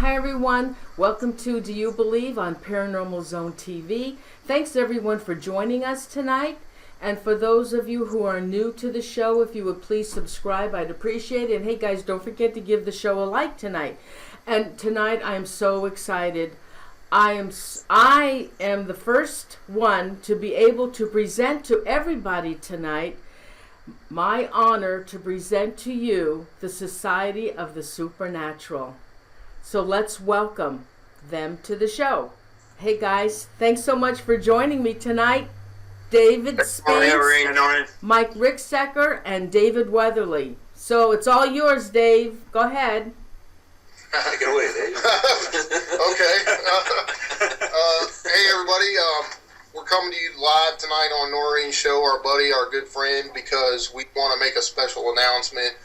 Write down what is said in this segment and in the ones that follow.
Hi everyone, welcome to Do You Believe on Paranormal Zone TV. Thanks everyone for joining us tonight. And for those of you who are new to the show, if you would please subscribe, I'd appreciate it. And hey guys, don't forget to give the show a like tonight. And tonight I am so excited. I am the first one to be able to present to everybody tonight my honor to present to you the Society of the Supernatural. So let's welcome them to the show. Hey guys, thanks so much for joining me tonight. David Spinks, Mike Ricksecker, and David Weatherly. So it's all yours, Dave. Go ahead. Take it away, Dave. Okay. Hey everybody, we're coming to you live tonight on Noreen's show, our buddy, our good friend, because we want to make a special announcement.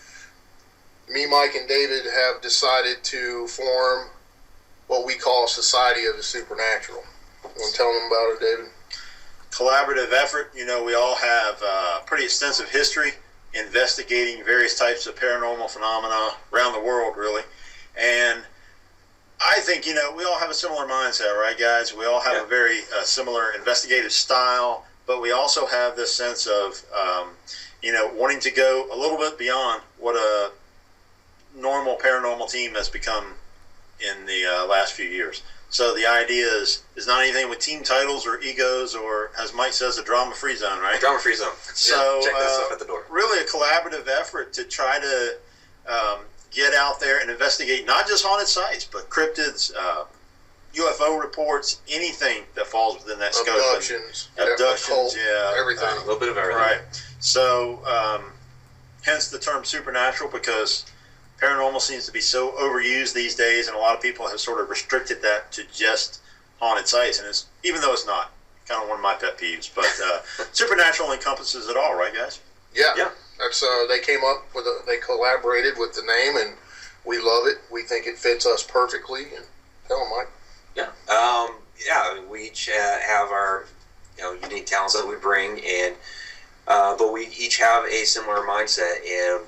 Me, Mike, and David have decided to form what we call Society of the Supernatural. You want to tell them about it, David? Collaborative effort. You know, we all have pretty extensive history investigating various types of paranormal phenomena around the world, really. And I think, you know, we all have a similar mindset, right, guys? We all have a very similar investigative style, but we also have this sense of, you know, wanting to go a little bit beyond what a normal paranormal team has become in the last few years. So the idea is not anything with team titles or egos or, as Mike says, a drama-free zone, right? Drama-free zone. So check that stuff at the door. Really a collaborative effort to try to get out there and investigate not just haunted sites, but cryptids, UFO reports, anything that falls within that scope. Abductions, everything. A little bit of everything. Right. So hence the term supernatural, because paranormal seems to be so overused these days, and a lot of people have sort of restricted that to just haunted sites, and it's, even though it's not, kind of one of my pet peeves, but supernatural encompasses it all, right, guys? Yeah. That's they came up with they collaborated with the name, and we love it. We think it fits us perfectly. And tell them, Mike. Yeah. We each have our unique talents that we bring, and but we each have a similar mindset, and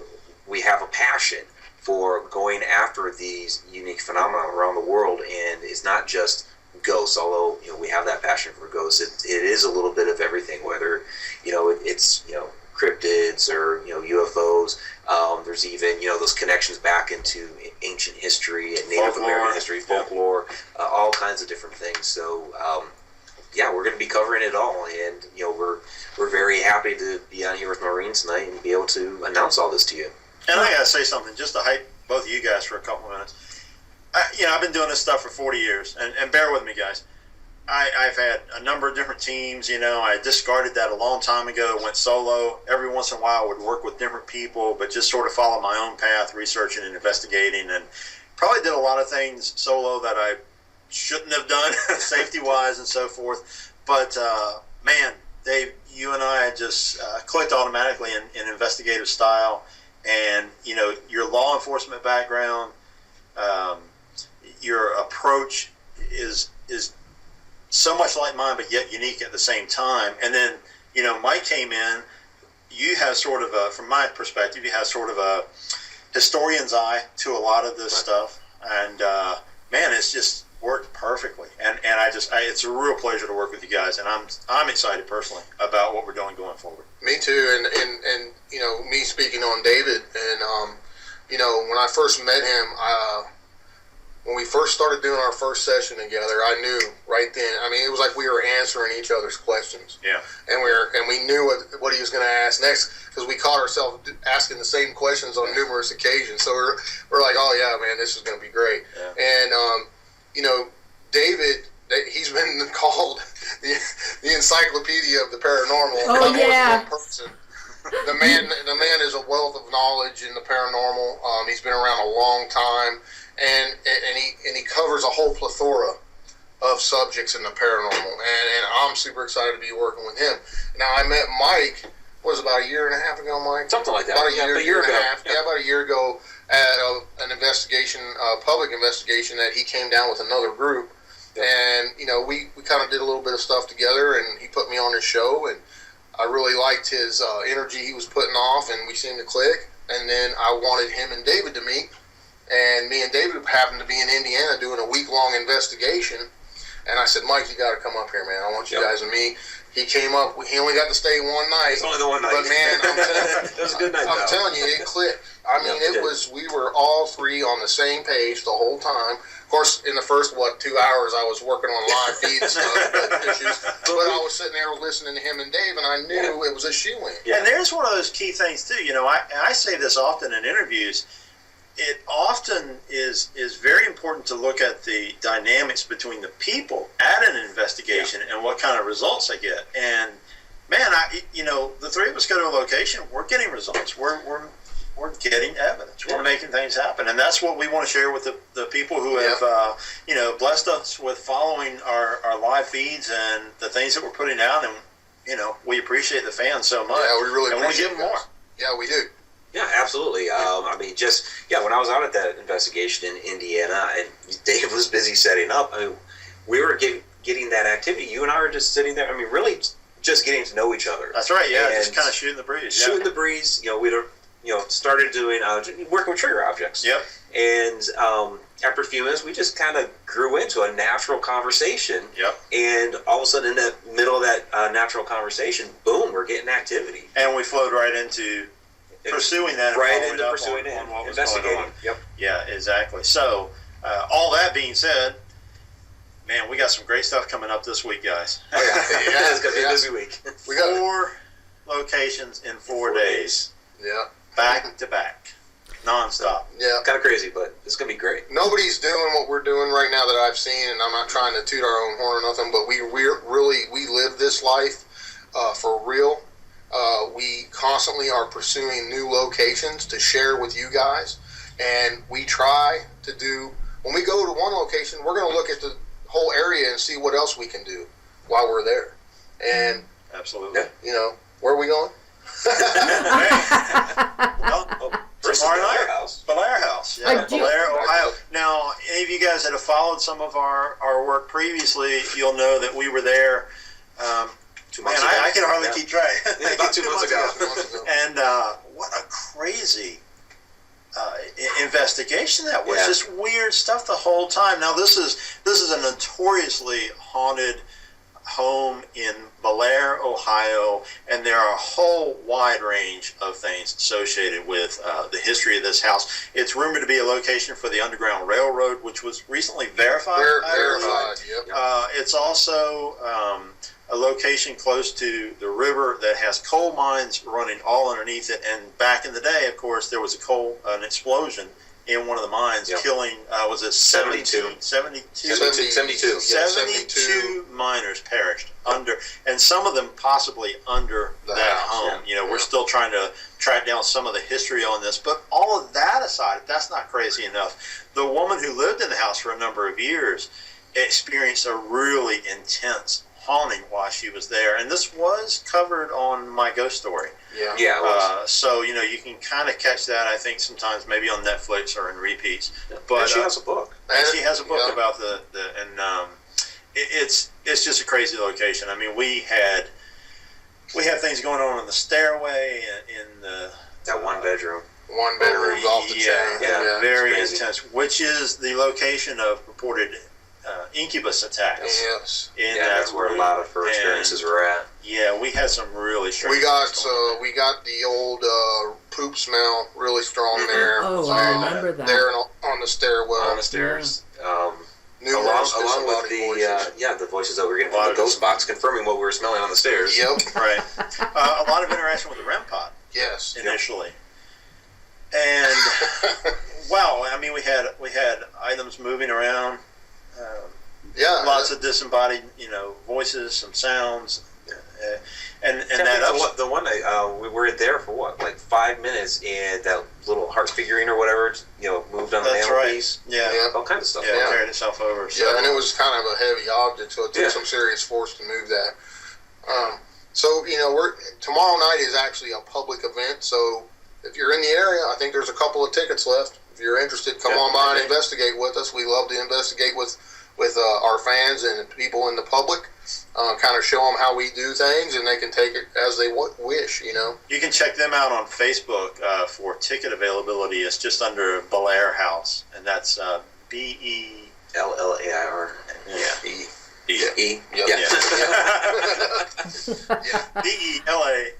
we have a passion for going after these unique phenomena around the world. And it's not just ghosts, although we have that passion for ghosts. It is a little bit of everything, whether it's cryptids or UFOs. There's even those connections back into ancient history and Native American history, folklore, all kinds of different things. So we're going to be covering it all, and we're very happy to be on here with Noreen tonight and be able to announce all this to you. And I gotta say something, just to hype both of you guys for a couple minutes. I've been doing this stuff for 40 years, and bear with me, guys. I've had a number of different teams. I discarded that a long time ago, went solo. Every once in a while I would work with different people, but just sort of follow my own path, researching and investigating, and probably did a lot of things solo that I shouldn't have done, safety-wise and so forth. But, man, Dave, you and I just clicked automatically in investigative style. And, your law enforcement background, your approach is so much like mine, but yet unique at the same time. And then, Mike came in. You have sort of from my perspective, you have sort of a historian's eye to a lot of this stuff. And, man, it's just worked perfectly. And it's a real pleasure to work with you guys. And I'm excited personally about what we're doing going forward. Me too. And me speaking on David, and, when I first met him, when we first started doing our first session together, I knew right then. I mean, it was like we were answering each other's questions. Yeah. And we knew what he was going to ask next, because we caught ourselves asking the same questions on numerous occasions. So we're like, oh yeah, man, this is going to be great. Yeah. And David, he's been called the encyclopedia of the paranormal. Oh yeah. Person. The man is a wealth of knowledge in the paranormal. He's been around a long time. And he covers a whole plethora of subjects in the paranormal, and I'm super excited to be working with him. Now, I met Mike, about a year and a half ago, Mike? Something like that. About a year and a half. Yeah, about a year ago at an investigation, public investigation, that he came down with another group. Yeah. And, we kind of did a little bit of stuff together, and he put me on his show, and I really liked his energy he was putting off, and we seemed to click. And then I wanted him and David to meet. And me and David happened to be in Indiana doing a week-long investigation. And I said, Mike, you got to come up here, man. I want you guys to meet. He came up. He only got to stay one night. It's only the one night. But, man, it was a good night, I'm telling you, it clicked. I mean, we were all three on the same page the whole time. Of course, in the first, 2 hours, I was working on live feed issues. But I was sitting there listening to him and Dave, and I knew it was a shoe-in. Yeah, and there's one of those key things, too. You know, I say this often in interviews. It often is very important to look at the dynamics between the people at an investigation and what kind of results they get. And, man, the three of us go to a location, we're getting results. We're getting evidence. We're making things happen. And that's what we want to share with the people who have, blessed us with following our live feeds and the things that we're putting out. And, we appreciate the fans so much. Yeah, we really and appreciate we give them more. Yeah, we do. Yeah, absolutely. When I was out at that investigation in Indiana and Dave was busy setting up, we were getting that activity. You and I were just sitting there, really just getting to know each other. That's right, yeah, just kind of shooting the breeze. Shooting the breeze, we'd started doing, working with trigger objects. Yep. And after a few minutes, we just kind of grew into a natural conversation. Yep. And all of a sudden, in the middle of that natural conversation, boom, we're getting activity. And we flowed right into pursuing that, investigating. Going on. Yep. Yeah, exactly. So, all that being said, man, we got some great stuff coming up this week, guys. Oh, yeah. It's gonna be a busy week. We got 4 locations in 4 days. Yeah. Back to back, nonstop. Yeah. Kind of crazy, but it's gonna be great. Nobody's doing what we're doing right now that I've seen, and I'm not trying to toot our own horn or nothing, but we live this life for real. We constantly are pursuing new locations to share with you guys, and we try to do, when we go to one location, we're going to look at the whole area and see what else we can do while we're there. And absolutely, where are we going? Belair House. Belair House, Belair, Ohio. Now, any of you guys that have followed some of our work previously, you'll know that we were there. 2 months Man, ago. I can hardly keep track. About 2 months ago. And what a crazy investigation that was. Yeah. Just weird stuff the whole time. Now, this is a notoriously haunted home in Belair, Ohio, and there are a whole wide range of things associated with the history of this house. It's rumored to be a location for the Underground Railroad, which was recently verified. Verified, yep. It's also a location close to the river that has coal mines running all underneath it. And back in the day, of course, there was an explosion in one of the mines, killing, was it 72? 72 miners perished under, and some of them possibly under that home. We're still trying to track down some of the history on this, but all of that aside, if that's not crazy enough, the woman who lived in the house for a number of years experienced a really intense haunting while she was there, and this was covered on My Ghost Story. Yeah. It was. So you can kind of catch that, I think, sometimes maybe on Netflix or in repeats. But and she has a book. And she has a book about it's just a crazy location. I mean, we had things going on in the stairway in that one bedroom. One bedroom off the chain. Yeah, very intense. Which is the location of purported incubus attacks. Yes. That's where a lot of her experiences were at. Yeah, we had some really strange. We got the old poop smell really strong there. Oh, I remember that. There on the stairwell. On the stairs. Along with the voices that we were getting from the ghost box confirming what we were smelling on the stairs. Yep. Right. A lot of interaction with the REM pod. Yes. Initially. And wow, I mean, we had items moving around. Lots of disembodied, voices, some sounds, and the one night we were there for like 5 minutes, and that little heart figurine or whatever, moved on the mantelpiece. Right. Yeah. All kinds of stuff. Yeah, carried itself over. So. Yeah, and it was kind of a heavy object, so it took some serious force to move that. So tomorrow night is actually a public event. So if you're in the area, I think there's a couple of tickets left. If you're interested, come on by and investigate with us. We love to investigate with our fans and people in the public, kind of show them how we do things, and they can take it as they wish, You can check them out on Facebook for ticket availability. It's just under Belair House, and that's Bellair. Yeah. E. Yeah. Bellaire.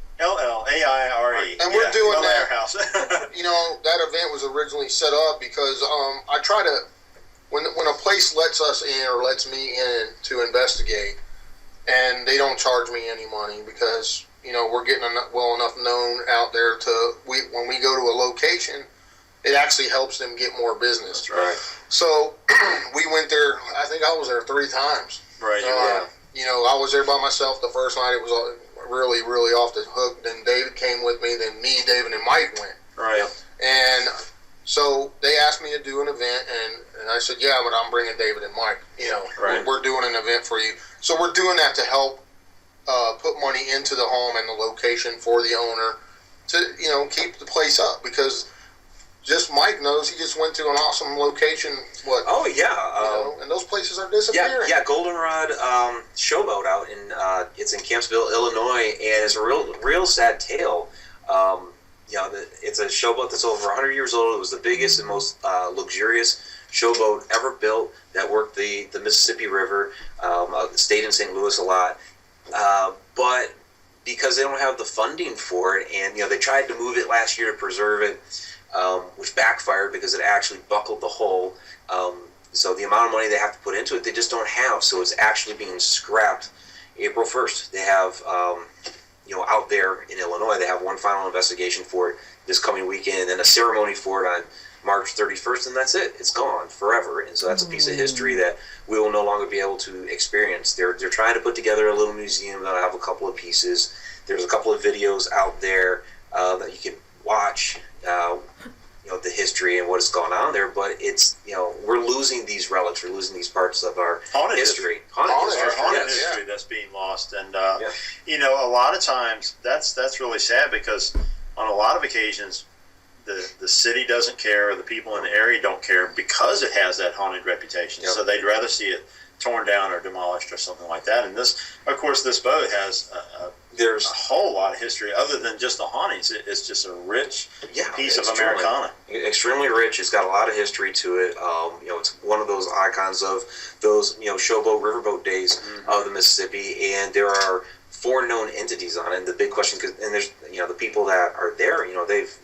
And we're doing Belair that. House. That event was originally set up because I try to, when a place lets us in or lets me in to investigate, and they don't charge me any money because we're getting well enough known out there when we go to a location, it actually helps them get more business. That's right. So we went there. I think I was there 3 times. Right. I was there by myself the first night. It was really, really off the hook. Then David came with me. Then me, David, and Mike went. Right. And so they asked me to do an event, and I said, yeah, but I'm bringing David and Mike. Right. We're doing an event for you. So we're doing that to help put money into the home and the location for the owner to, keep the place up because just Mike knows he just went to an awesome location. Oh, yeah. And those places are disappearing. Yeah, Goldenrod Showboat out in, it's in Campbellsville, Illinois, and it's a real sad tale. It's a showboat that's over 100 years old. It was the biggest and most luxurious showboat ever built that worked the Mississippi River. Stayed in St. Louis a lot. But because they don't have the funding for it, and they tried to move it last year to preserve it, which backfired because it actually buckled the hull. So the amount of money they have to put into it, they just don't have. So it's actually being scrapped April 1st. They have, out there in Illinois, they have one final investigation for it this coming weekend, and then a ceremony for it on March 31st, and that's it. It's gone forever. And so that's a piece of history that we will no longer be able to experience. They're trying to put together a little museum that'll have a couple of pieces. There's a couple of videos out there that you can watch, the history and what has gone on there. But it's, we're losing these relics. We're losing these parts of our Haunted history. Haunted history that's being lost. And, a lot of times that's really sad because on a lot of occasions, the city doesn't care, or the people in the area don't care because it has that haunted reputation. Yep. So they'd rather see it torn down or demolished or something like that. And this boat has there's a whole lot of history other than just the hauntings. It's just a rich piece of Americana. Extremely rich. It's got a lot of history to it. It's one of those icons of those showboat, riverboat days of the Mississippi, and there are 4 known entities on it. And the big question, and there's the people that are there, they've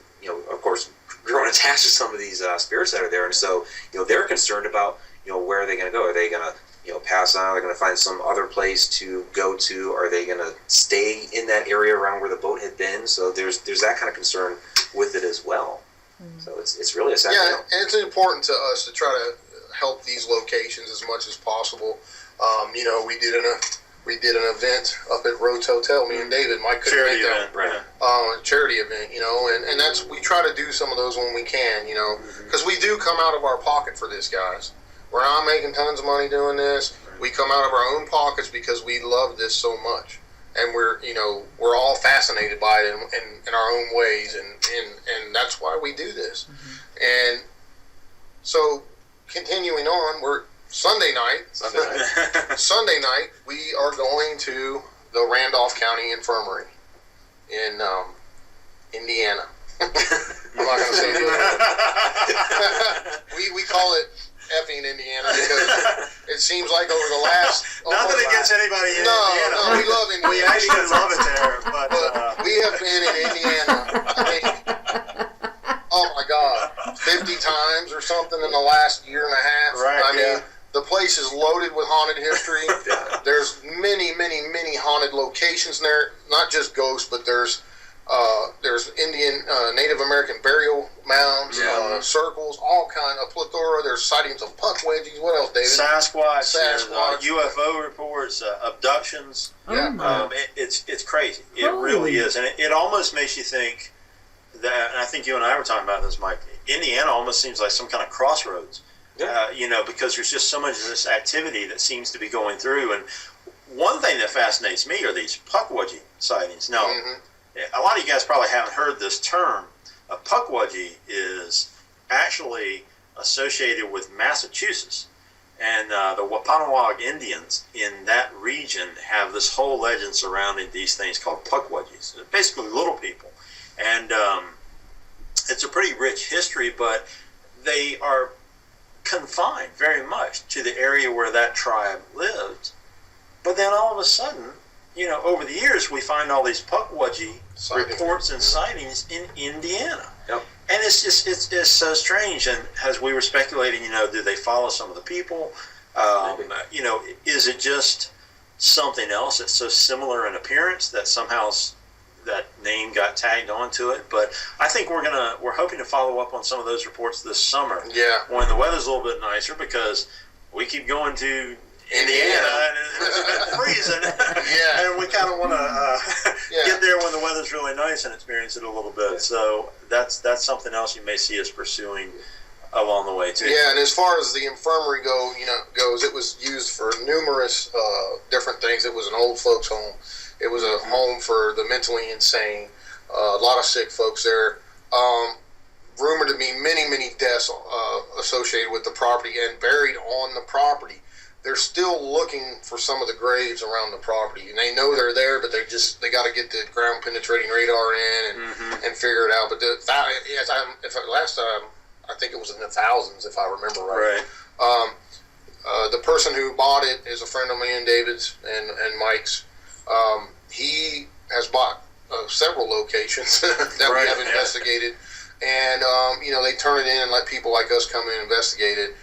of course, grown attached to some of these spirits that are there, and so they're concerned about where are they going to go? Are they going to pass on? Are they going to find some other place to go to? Are they going to stay in that area around where the boat had been? So there's that kind of concern with it as well. So it's really a sad deal. And it's important to us to try to help these locations as much as possible. We did an event up at Rhodes Hotel. Me and David, Mike couldn't make that. Charity event, and that's, we try to do some of those when we can, because we do come out of our pocket for this, guys. We're not making tons of money doing this. We come out of our own pockets because we love this so much, and we're all fascinated by it in our own ways, and that's why we do this. And so, continuing on, Sunday night, we are going to the Randolph County Infirmary in Indiana. I'm not going to say it. We call it effing Indiana because it seems like over the last... Nothing against anybody in Indiana. No, we love Indiana. We actually love it there. But we have been in Indiana, oh my God, 50 times or something in the last year and a half. Right, the place is loaded with haunted history. There's many, many, many haunted locations there. Not just ghosts, but there's Indian, Native American burial mounds, circles, all kind of plethora. There's sightings of puckwedgies. What else, David? Sasquatch. UFO reports, abductions. It's crazy. It really is, and it almost makes you think that. And I think you and I were talking about this, Mike. Indiana almost seems like some kind of crossroads. Because there's just so much of this activity that seems to be going through. And one thing that fascinates me are these puckwudgie sightings. Now, a lot of you guys probably haven't heard this term. A puckwudgie is actually associated with Massachusetts. And the Wampanoag Indians in that region have this whole legend surrounding these things called puckwudgies. They're basically little people. And it's a pretty rich history, but they are confined very much to the area where that tribe lived. But then all of a sudden, over the years, we find all these Pukwudgie reports and sightings in Indiana. Yep. And it's so strange. And as we were speculating, do they follow some of the people? Is it just something else that's so similar in appearance that somehow that name got tagged onto it? But I think we're hoping to follow up on some of those reports this summer. Yeah. When the weather's a little bit nicer, because we keep going to Indiana and it's been freezing. Yeah. And we kind of want to get there when the weather's really nice and experience it a little bit. So that's something else you may see us pursuing along the way too. Yeah, and as far as the infirmary goes, it was used for numerous different things. It was an old folks home. It was a home for the mentally insane. A lot of sick folks there. Rumored to be many deaths associated with the property and buried on the property. They're still looking for some of the graves around the property, and they know they're there, but they got to get the ground penetrating radar in and figure it out. But last time, I think it was in the thousands, if I remember right. The person who bought it is a friend of me and David's and Mike's. He has bought several locations that we have investigated, and they turn it in and let people like us come in and investigate it.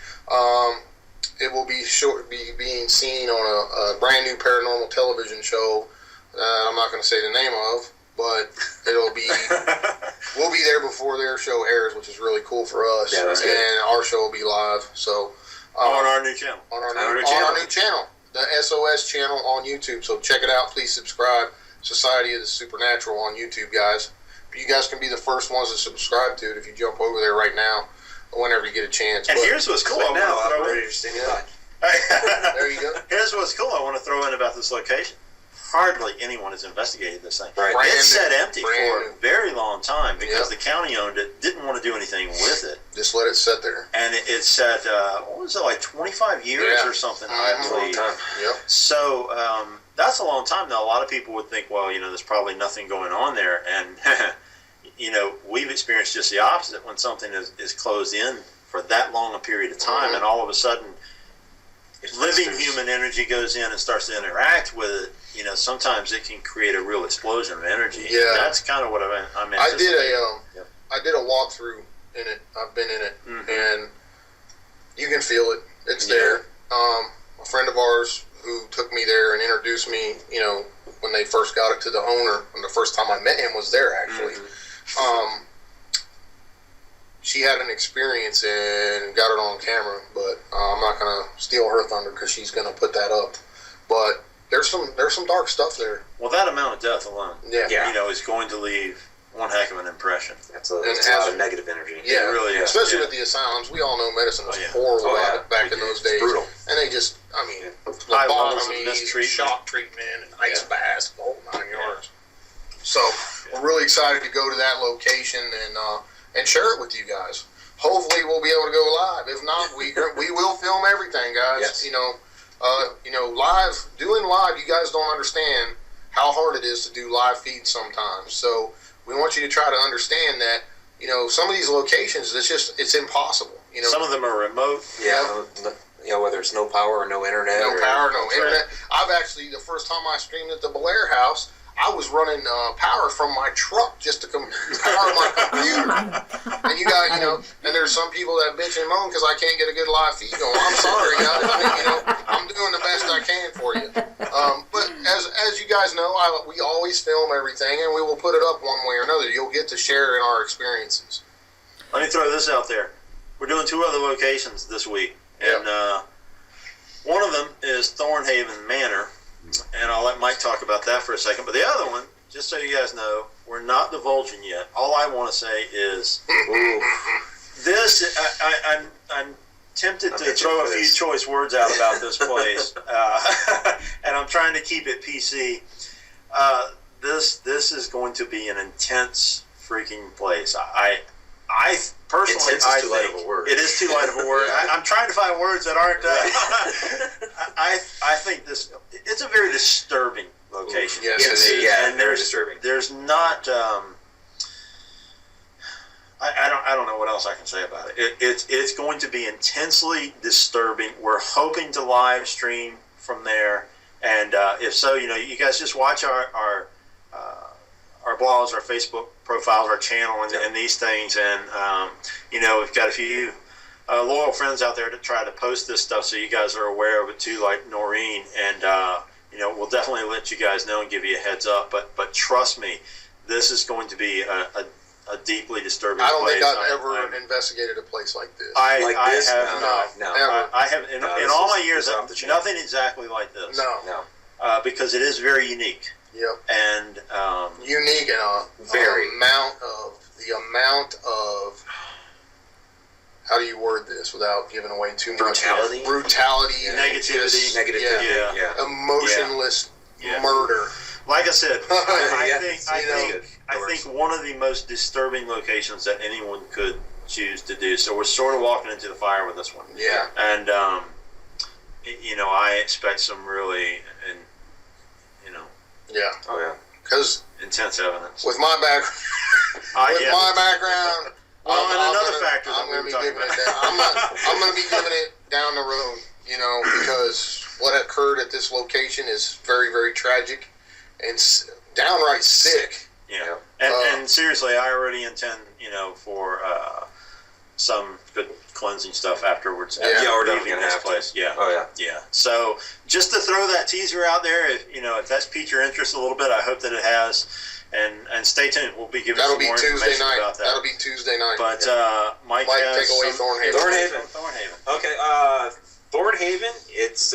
It will be being seen on a brand new paranormal television show. I'm not going to say the name of, but it'll be. We'll be there before their show airs, which is really cool for us. Yeah, that's good. And our show will be live. So on our new channel. On our new channel, the SOS channel on YouTube. So check it out. Please subscribe. Society of the Supernatural on YouTube, guys. You guys can be the first ones to subscribe to it if you jump over there right now, whenever you get a chance. And here's what's cool. I'm ready to stand by. There you go. Here's what's cool. I want to throw in about this location. Hardly anyone has investigated this thing. Right. It sat empty for a very long time because the county owned it, didn't want to do anything with it. Just let it sit there. And it sat, what was it, like 25 years or something, I believe. Yep. So that's a long time. Now, a lot of people would think, well, there's probably nothing going on there. And, we've experienced just the opposite when something is closed in for that long a period of time, and all of a sudden, living human energy goes in and starts to interact with it. Sometimes it can create a real explosion of energy. Yeah, that's kind of what I'm anticipating. I did a walkthrough in it. I've been in it, and you can feel it. It's there. A friend of ours who took me there and introduced me, when they first got it to the owner, and the first time I met him was there actually. She had an experience and got it on camera, but I'm not going to steal her thunder because she's going to put that up. But there's some dark stuff there. Well, that amount of death alone, is going to leave one heck of an impression. That's a lot of negative energy. Yeah, it really is. Especially with the asylums. We all know medicine was horrible back in those days. Brutal. And they just, lobotomies, shock treatment, and ice baths, the whole 9 yards. So we're really excited to go to that location and share it with you guys. Hopefully we'll be able to go live. If not, we will film everything, guys. Yes. Doing live, you guys don't understand how hard it is to do live feeds sometimes. So we want you to try to understand that, some of these locations, it's impossible. Some of them are remote. Yeah. Whether it's no power or no internet. No internet. I've actually, the first time I streamed at the Belair House, I was running power from my truck just to power my computer. And and there's some people that bitch and moan because I can't get a good live feed going. I'm sorry, guys. I'm doing the best I can for you. But as you guys know, we always film everything, and we will put it up one way or another. You'll get to share in our experiences. Let me throw this out there. We're doing 2 other locations this week, and one of them is Thornhaven Manor. And I'll let Mike talk about that for a second. But the other one, just so you guys know, we're not divulging yet. All I want to say is, this. I'm tempted to throw a few choice words out about this place, and I'm trying to keep it PC. This is going to be an intense freaking place. I personally, I think light of a word. It is too light of a word. I'm trying to find words that aren't. I think it's a very disturbing location. Yes, and very disturbing. There's not. I don't know what else I can say about it. It's going to be intensely disturbing. We're hoping to live stream from there, and if so, you guys just watch our blogs, our Facebook profiles, our channel, and these things, and we've got a few loyal friends out there to try to post this stuff so you guys are aware of it too, like Noreen, and we'll definitely let you guys know and give you a heads up. But trust me, this is going to be a deeply disturbing I don't place. think I've ever investigated a place like this. I have No. I have in all my years, nothing exactly like this. No. Because it is very unique. Yep. And unique and very the amount of how do you word this without giving away too much? Brutality, negativity, emotionless murder. Like I said, I think one of the most disturbing locations that anyone could choose to do. So we're sort of walking into the fire with this one. Yeah. And I expect some really, Yeah. Oh yeah. Because intense evidence. With my background, my background. Well, another factor I'm going to be giving it down. I'm going to be giving it down the road, because what occurred at this location is very, very tragic and downright sick. Yeah. And seriously, I already intend, for some good cleansing stuff afterwards. Yeah, we're leaving this place. Yeah. Oh yeah. Yeah. So just to throw that teaser out there, if that's piqued your interest a little bit, I hope that it has. And stay tuned. We'll be giving some more information about that. That'll be Tuesday night. But Mike has take away Thornhaven. Okay. Thornhaven. It's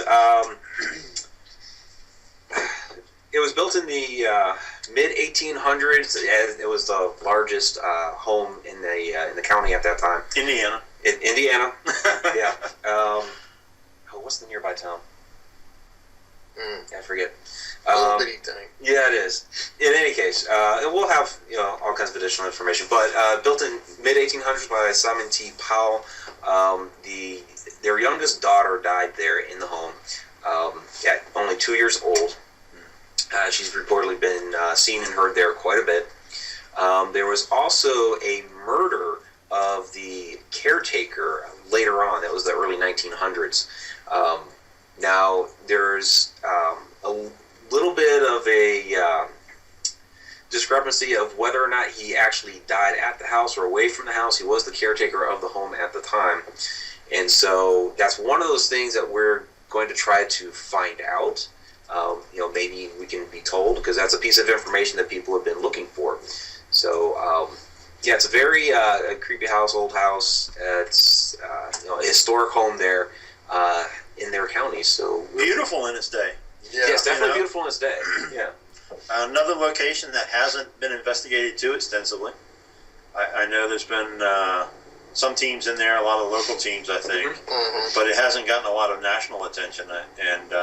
it was built in the mid 1800s. It was the largest home in the county at that time. Indiana. Indiana. Yeah. What's the nearby town? I forget. Little bitty thing. Yeah, it is. In any case, and we'll have all kinds of additional information. But built in mid 1800s by Simon T. Powell. Their youngest daughter died there in the home. At only 2 years old. She's reportedly been seen and heard there quite a bit. There was also a murder of the caretaker later on. That was the early 1900s. Now, there's a little bit of a discrepancy of whether or not he actually died at the house or away from the house. He was the caretaker of the home at the time. And so that's one of those things that we're going to try to find out. Maybe we can be told, because that's a piece of information that people have been looking for. So, it's a very creepy house, old house. It's a historic home there in their county. So beautiful in its day. Yeah. Yes, definitely beautiful in its day. Yeah. Another location that hasn't been investigated too extensively. I know there's been some teams in there, a lot of local teams, I think, but it hasn't gotten a lot of national attention, and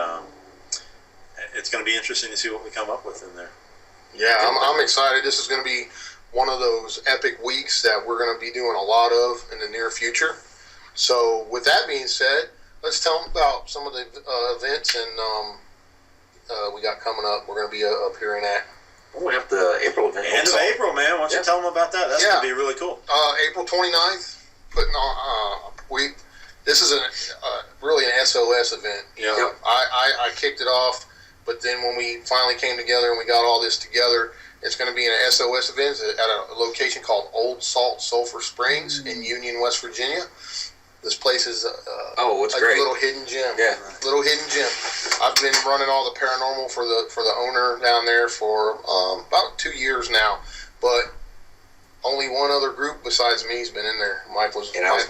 it's going to be interesting to see what we come up with in there. Yeah, I'm excited. This is going to be one of those epic weeks that we're going to be doing a lot of in the near future. So with that being said, let's tell them about some of the events and we got coming up. We're going to be appearing at. We have the April event. End of April, man. Why don't you tell them about that? That's going to be really cool. April 29th, putting on this is really an SOS event. I kicked it off, but then when we finally came together and we got all this together, it's going to be an SOS event at a location called Old Salt Sulphur Springs in Union, West Virginia. This place is it's like great. A little hidden gem. Yeah, little hidden gem. I've been running all the paranormal for the owner down there for about 2 years now, but only one other group besides me has been in there. Mike was in it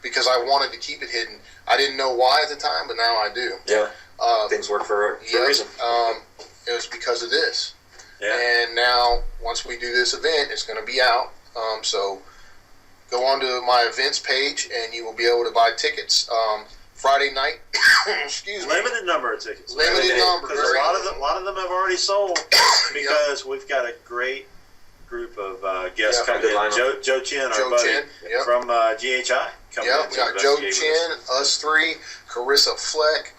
because I wanted to keep it hidden. I didn't know why at the time, but now I do. Yeah, things work for a reason. It was because of this. Yeah. And now, once we do this event, it's going to be out. So go on to my events page, and you will be able to buy tickets. Friday night, excuse me. Limited number of tickets. Limited number. Because a lot of them have already sold because we've got a great group of guests coming in. Joe Chin, our buddy from GHI. Coming in. We got Joe Chin, us three, Carissa Fleck,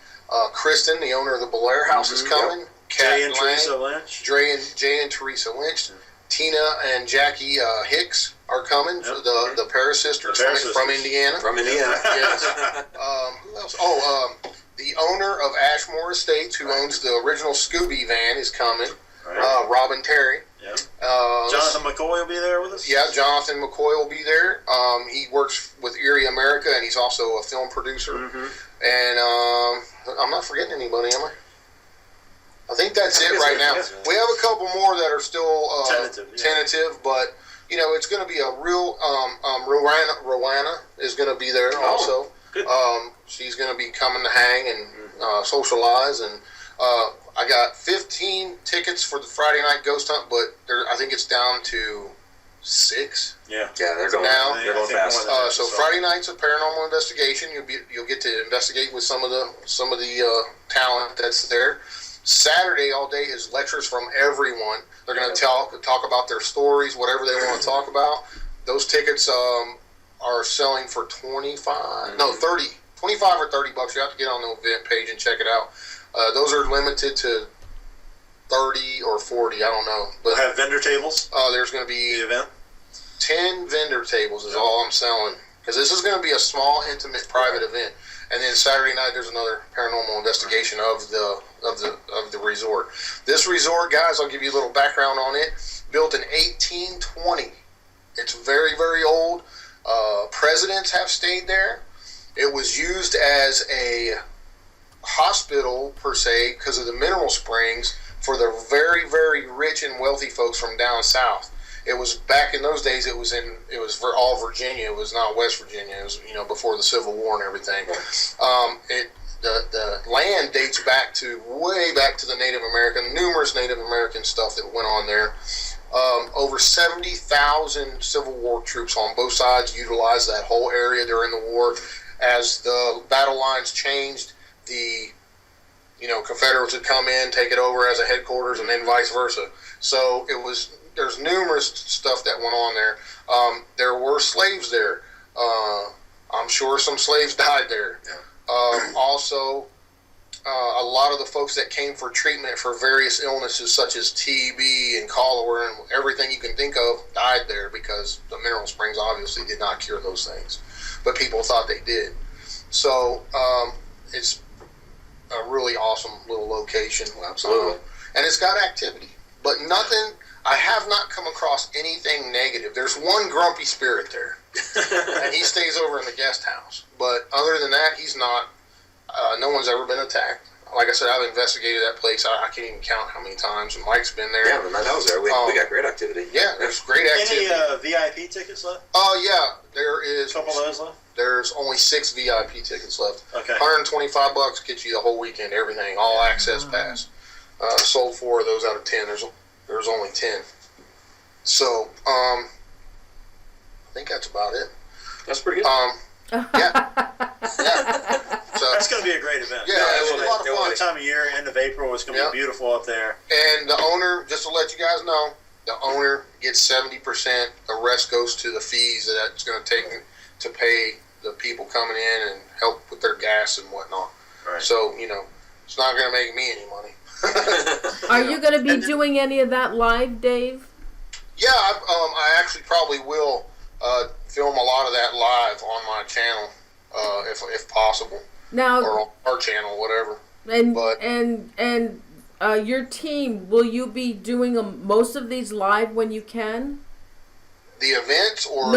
Kristen, the owner of the Belair House, is coming. Jay and Teresa Lynch. Jay and Teresa Lynch. Tina and Jackie Hicks are coming. Yep. The Paris sisters from Indiana. From Indiana. Yes. Who else? The owner of Ashmore Estates, who owns the original Scooby van, is coming. Right. Robin Terry. Yeah. Jonathan McCoy will be there with us? Yeah, Jonathan McCoy will be there. He works with Erie America, and he's also a film producer. And I'm not forgetting anybody, am I? I think that's it right now. We have a couple more that are still tentative, but it's going to be a real. Rowana is going to be there also. Good. She's going to be coming to hang and socialize, and I got 15 tickets for the Friday night ghost hunt, but I think it's down to 6. Yeah, they're going now. They're going fast. So Friday night's a paranormal investigation. You'll get to investigate with some of the talent that's there. Saturday all day is lectures from everyone. They're going to talk about their stories, whatever they want to talk about. Those tickets are selling for 25 or $30. You have to get on the event page and check it out. Those are limited to 30 or 40. I don't know. But we'll have vendor tables. There's going to be the event. 10 vendor tables is all I'm selling, because this is going to be a small, intimate, private event. And then Saturday night there's another paranormal investigation of the resort. This resort, guys, I'll give you a little background on it. Built in 1820. It's very, very old. Presidents have stayed there. It was used as a hospital per se because of the mineral springs for the very, very rich and wealthy folks from down south. It was back in those days. It was for all Virginia. It was not West Virginia. It was before the Civil War and everything. The land dates way back to the Native American, numerous Native American stuff that went on there. Over 70,000 Civil War troops on both sides utilized that whole area during the war. As the battle lines changed, the Confederates would come in, take it over as a headquarters, and then vice versa. So there's numerous stuff that went on there. There were slaves there. I'm sure some slaves died there. Also, a lot of the folks that came for treatment for various illnesses such as TB and cholera and everything you can think of died there, because the mineral springs obviously did not cure those things, but people thought they did. So it's a really awesome little location. Absolutely. And it's got activity, but nothing. I have not come across anything negative. There's one grumpy spirit there, and he stays over in the guest house. But other than that, he's not. No one's ever been attacked. Like I said, I've investigated that place. I can't even count how many times. And Mike's been there. Yeah, I was there. We got great activity. Yeah, there's great activity. Any VIP tickets left? Yeah, there is. A couple of those left? There's only 6 VIP tickets left. Okay. $125 gets you the whole weekend, everything, all access pass. Sold 4 of those out of 10. There's only 10. So, I think that's about it. That's pretty good. Yeah. So That's going to be a great event. Yeah, it's a lot of fun. The time of year, end of April, it's going to be beautiful up there. And the owner, just to let you guys know, the owner gets 70%. The rest goes to the fees that it's going to take to pay the people coming in and help with their gas and whatnot. Right. So, it's not going to make me any money. Are you going to be doing any of that live, Dave? Yeah, I actually probably will film a lot of that live on my channel, if possible. Now, or on our channel, whatever. And your team, will you be doing most of these live when you can? The events or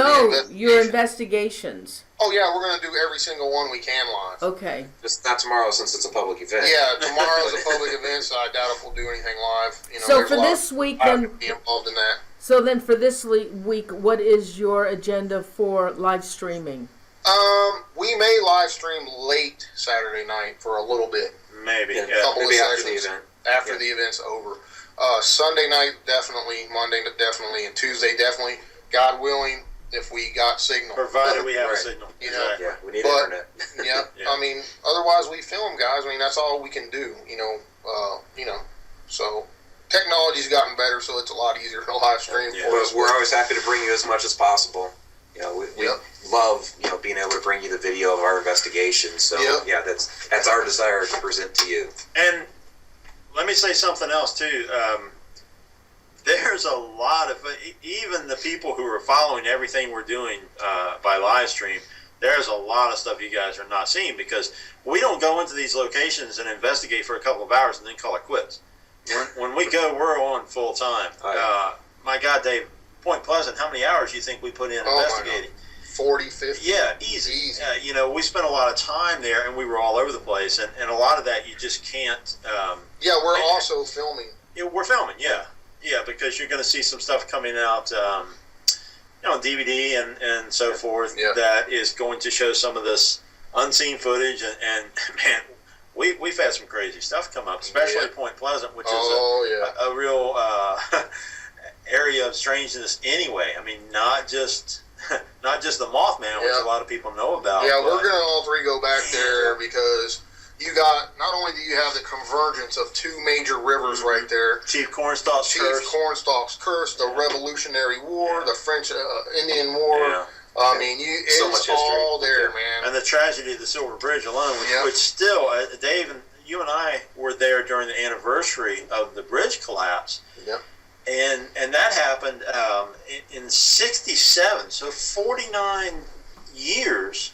your investigations. Oh yeah, we're going to do every single one we can live. Okay. Just not tomorrow since it's a public event. Yeah, tomorrow's a public event, so I doubt if we'll do anything live. So for this week, then, be involved in that. So then, for this week, what is your agenda for live streaming? We may live stream late Saturday night for a little bit. Maybe. A couple maybe of after sessions the event. After the event's over. Sunday night definitely, Monday definitely, and Tuesday definitely. God willing, if we got signal. Provided we have a signal. Exactly. Yeah, we need internet. Yeah, I mean, otherwise we film, guys. I mean, that's all we can do. So technology's gotten better, so it's a lot easier to live stream for us. We're always happy to bring you as much as possible. We love being able to bring you the video of our investigation. So that's our desire to present to you. And let me say something else too. there's a lot of, even the people who are following everything we're doing by live stream, there's a lot of stuff you guys are not seeing, because we don't go into these locations and investigate for a couple of hours and then call it quits. When we go, we're on full time. My God, Dave, Point Pleasant, how many hours do you think we put in investigating? 40, 50? Yeah, easy. We spent a lot of time there, and we were all over the place, and a lot of that you just can't... we're also filming. Yeah, we're filming, yeah, because you're going to see some stuff coming out... DVD and so forth, that is going to show some of this unseen footage, and man, we've had some crazy stuff come up, especially Point Pleasant, which is a real area of strangeness anyway. I mean, not just the Mothman, which a lot of people know about. Yeah, we're going to all three go back there, because you got, not only do you have the convergence of two major rivers right there. Chief Cornstalk's Curse, the Revolutionary War, the French Indian War. Yeah. I mean, it's all there, man. And the tragedy of the Silver Bridge alone, which still, Dave, and you and I were there during the anniversary of the bridge collapse. Yep. And that happened in '67, so 49 years,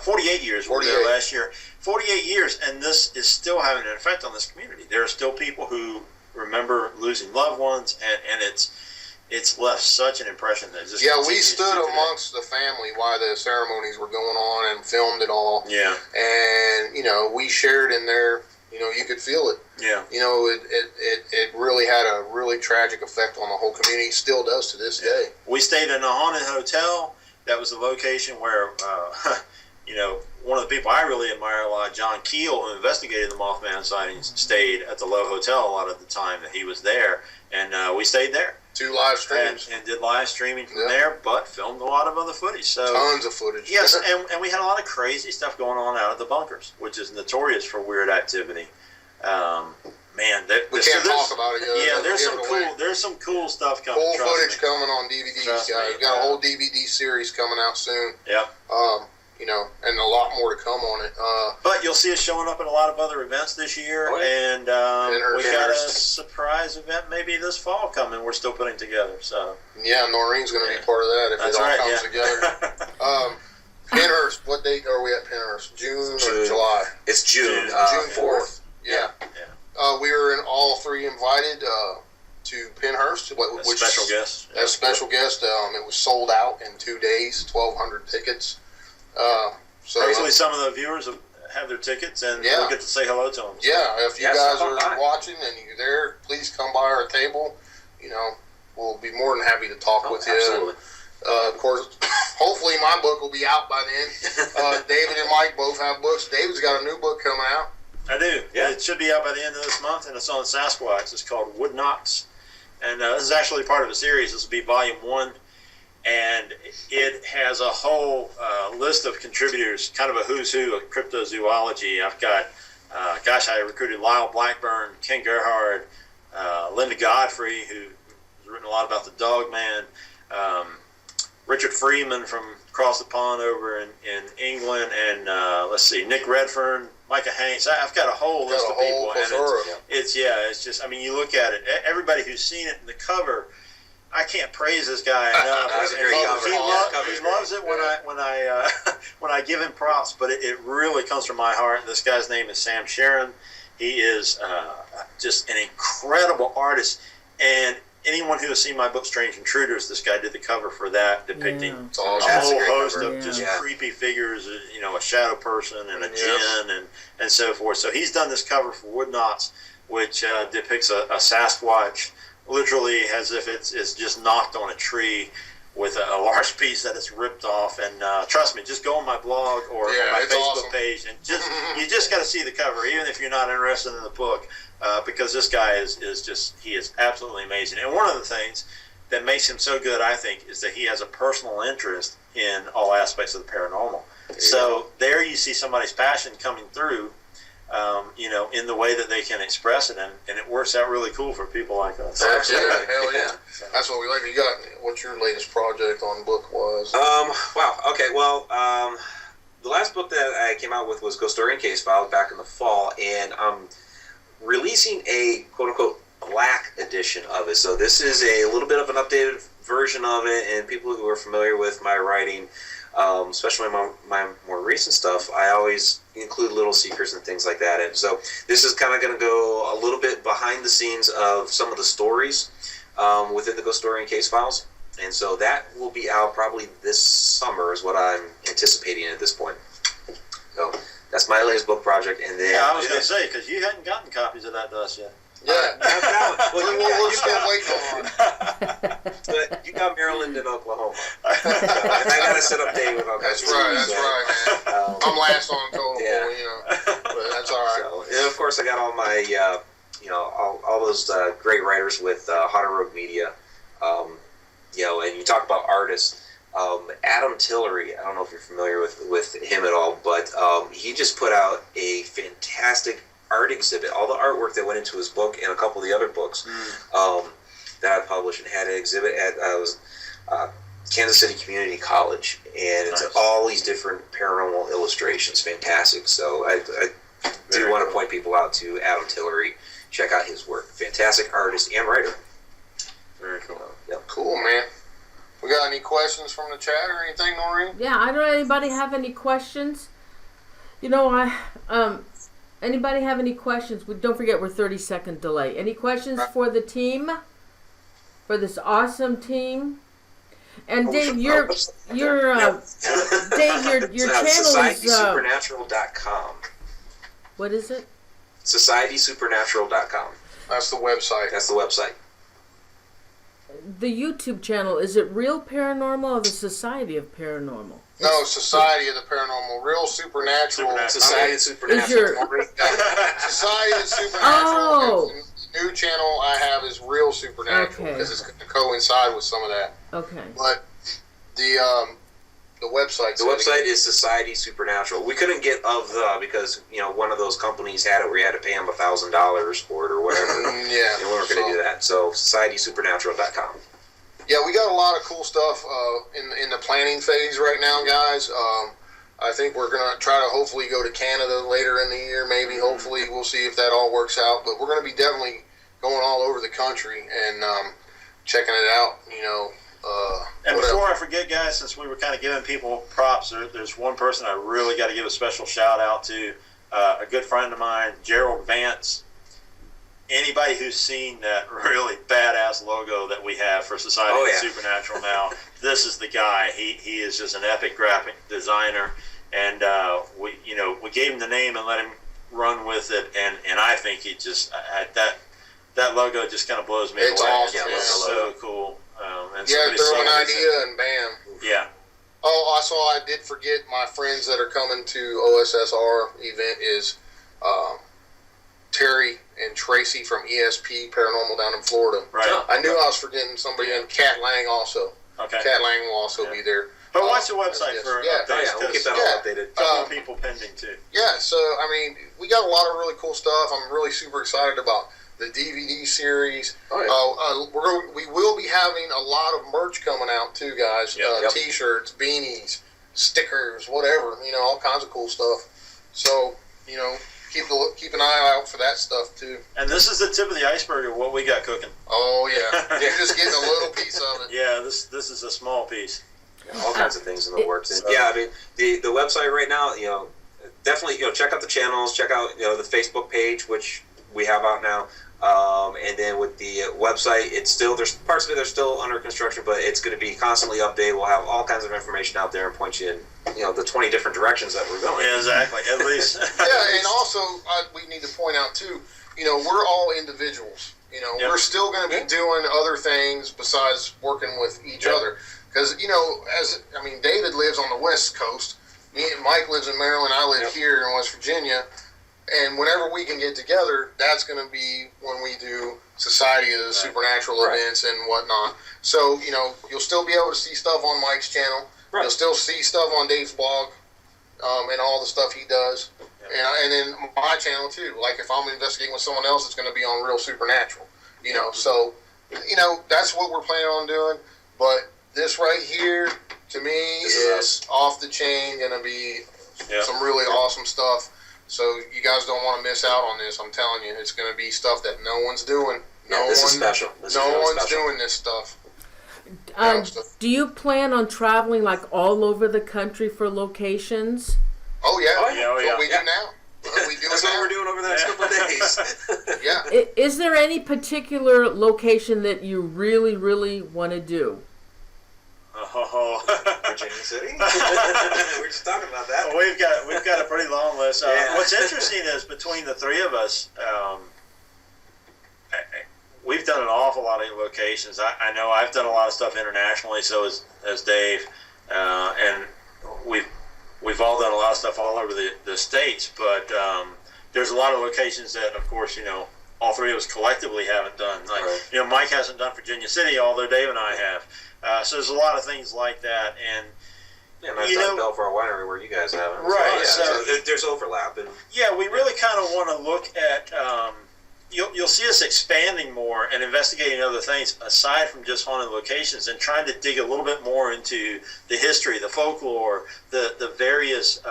48 years we were there last year. 48 years, and this is still having an effect on this community. There are still people who remember losing loved ones, and it's left such an impression that just we stood amongst the family while the ceremonies were going on and filmed it all. Yeah. And we shared in there. You could feel it. Yeah. It really had a really tragic effect on the whole community. Still does to this day. We stayed in a haunted hotel. That was the location where one of the people I really admire a lot, John Keel, who investigated the Mothman sightings, stayed at the Lowe Hotel a lot of the time that he was there, and we stayed there. 2 live streams. And did live streaming from there, but filmed a lot of other footage. So tons of footage. Yes, and we had a lot of crazy stuff going on out of the bunkers, which is notorious for weird activity. We can't talk about it yet. Yeah, there's some cool stuff coming. Full footage coming on DVDs, guys. We got a whole DVD series coming out soon. Yeah. And a lot more to come on it. But you'll see us showing up at a lot of other events this year, and we got a surprise event maybe this fall coming. We're still putting together. So Noreen's going to be part of that if it all comes together. Pinhurst, what date are we at Pinhurst? June or July? It's June. June 4th. Yeah. We were all three invited to Pinhurst. Which special guest. As special guest. It was sold out in 2 days, 1,200 tickets. Hopefully some of the viewers have their tickets, and we'll get to say hello to them. Yeah, if you guys are watching and you're there, please come by our table. We'll be more than happy to talk with you. Absolutely. Of course, hopefully my book will be out by then. David and Mike both have books. David's got a new book coming out. I do. Yeah, it should be out by the end of this month, and it's on Sasquatch. It's called Wood Knots, and this is actually part of a series. This will be volume 1. And it has a whole list of contributors, kind of a who's who of cryptozoology. I've got, I recruited Lyle Blackburn, Ken Gerhard, Linda Godfrey, who's written a lot about the Dog Man, Richard Freeman from across the pond over in England, and Nick Redfern, Micah Hanks. I've got a whole list of people. And it's just, I mean, you look at it, everybody who's seen it in the cover, I can't praise this guy enough. He loves it when I give him props, but it really comes from my heart. This guy's name is Sam Sharon. He is just an incredible artist, and anyone who has seen my book Strange Intruders, this guy did the cover for that, depicting a whole host of just creepy figures, a shadow person and a djinn and so forth. So he's done this cover for Wood Knots, which depicts a Sasquatch, literally as if it's just knocked on a tree with a large piece that is ripped off. And trust me, just go on my blog or on my Facebook page, and you just got to see the cover, even if you're not interested in the book, because this guy is absolutely amazing. And one of the things that makes him so good, I think, is that he has a personal interest in all aspects of the paranormal. So there you see somebody's passion coming through, in the way that they can express it, and it works out really cool for people like us. Absolutely, hell yeah. That's what we like. You got, what's your latest project on book-wise? Wow, okay, well, the last book that I came out with was Ghostorian Case File back in the fall, and I'm releasing a quote-unquote black edition of it. So this is a little bit of an updated version of it, and people who are familiar with my writing, especially my more recent stuff, I always include little secrets and things like that. And so this is kind of going to go a little bit behind the scenes of some of the stories within the Ghost Story and Case Files. And so that will be out probably this summer is what I'm anticipating at this point. So that's my latest book project. And then I was going to say, because you hadn't gotten copies of that to us yet. Yeah. We're still waiting on it. But you got Maryland and Oklahoma. And I got to set up Dave with all kinds of That's right, man. I'm last on total, but that's all right. So, and of course, I got all my, all those great writers with Haunted Rogue Media. And you talk about artists. Adam Tillery, I don't know if you're familiar with him at all, but he just put out a fantastic art exhibit. All the artwork that went into his book and a couple of the other books that I published, and had an exhibit at Kansas City Community College, and it's all these different paranormal illustrations. Fantastic. So I do want to point people out to Adam Tillery. Check out his work. Fantastic artist and writer. Very cool. Yep. Cool, man. We got any questions from the chat or anything, Noreen? Yeah, I don't know. Anybody have any questions? Anybody have any questions? Don't forget, we're 30-second delay. Any questions for the team? For this awesome team? And Dave, your Dave, your channel is SocietySupernatural.com. What is it? SocietySupernatural.com. That's the website. That's the website. The YouTube channel, is it Real Paranormal or the Society of Paranormal? No, Society of the Paranormal. Real Supernatural. Society of Supernatural. Society of Supernatural. Oh. And the new channel I have is Real Supernatural because it's going to coincide with some of that. Okay. But the website. The website is Society Supernatural. We couldn't get because one of those companies had it where you had to pay them $1,000 for it or whatever. Yeah. And we weren't going to do that. So SocietySupernatural.com. Yeah, we got a lot of cool stuff in the planning phase right now, guys. I think we're going to try to hopefully go to Canada later in the year, maybe. Hopefully, we'll see if that all works out. But we're going to be definitely going all over the country and checking it out, And before I forget, guys, since we were kind of giving people props, there's one person I really got to give a special shout out to, a good friend of mine, Gerald Vance. Anybody who's seen that really badass logo that we have for Society of Supernatural now, this is the guy. He is just an epic graphic designer, and we gave him the name and let him run with it, and I think he just that logo just kind of blows me away. Awesome. It's so cool. And throw an idea and bam. Yeah. Oh, also I did forget my friends that are coming to OSSR event is Terry and Tracy from ESP Paranormal down in Florida. Right. I knew I was forgetting somebody, and Kat Lang also. Okay. Kat Lang will also be there. But watch the website for updates. We'll keep that all updated. A couple people pending too. Yeah, so I mean, we got a lot of really cool stuff. I'm really super excited about the DVD series. We will be having a lot of merch coming out too, guys. T-shirts, beanies, stickers, whatever. All kinds of cool stuff. So keep an eye out for that stuff too. And this is the tip of the iceberg of what we got cooking. Oh yeah, you're just getting a little piece of it. Yeah, this is a small piece. All kinds of things in the works. And I mean, the website right now, definitely, check out the channels, check out, the Facebook page, which we have out now. And then with the website, there's parts of it that are still under construction, but it's going to be constantly updated. We'll have all kinds of information out there and point you in, the 20 different directions that we're going. Yeah, exactly. At least. Yeah, and also we need to point out too, we're all individuals. We're still going to be doing other things besides working with each other. Because, David lives on the West Coast. Me and Mike lives in Maryland. I live here in West Virginia. And whenever we can get together, that's going to be when we do Society of the Supernatural events and whatnot. So, you'll still be able to see stuff on Mike's channel. Right. You'll still see stuff on Dave's blog and all the stuff he does. And then my channel, too. Like, if I'm investigating with someone else, it's going to be on Real Supernatural. So, that's what we're planning on doing. But this right here, to me, is off the chain, going to be some really awesome stuff. So you guys don't want to miss out on this. I'm telling you, it's going to be stuff that no one's doing. This is special. This is no really one's special. doing this stuff. Kind of stuff. Do you plan on traveling like all over the country for locations? Oh yeah, Oh, yeah, that's what we do now. We do That's it what now. we're doing over the next couple of days. Yeah. Is there any particular location that you really, really want to do? Oh. Virginia City. We're just talking about that. We've got a pretty long list. Yeah. What's interesting is between the three of us, we've done an awful lot of locations. I know I've done a lot of stuff internationally, so has Dave, and we've all done a lot of stuff all over the states. But there's a lot of locations that, of course, all three of us collectively haven't done. Like, Right. Mike hasn't done Virginia City, although Dave and I have. So there's a lot of things like that, and And I've done Belfort Winery where you guys haven't. Right, So, so- there's overlap. And yeah, we really kind of want to look at. You'll see us expanding more and investigating other things aside from just haunted locations, and trying to dig a little bit more into the history, the folklore, the various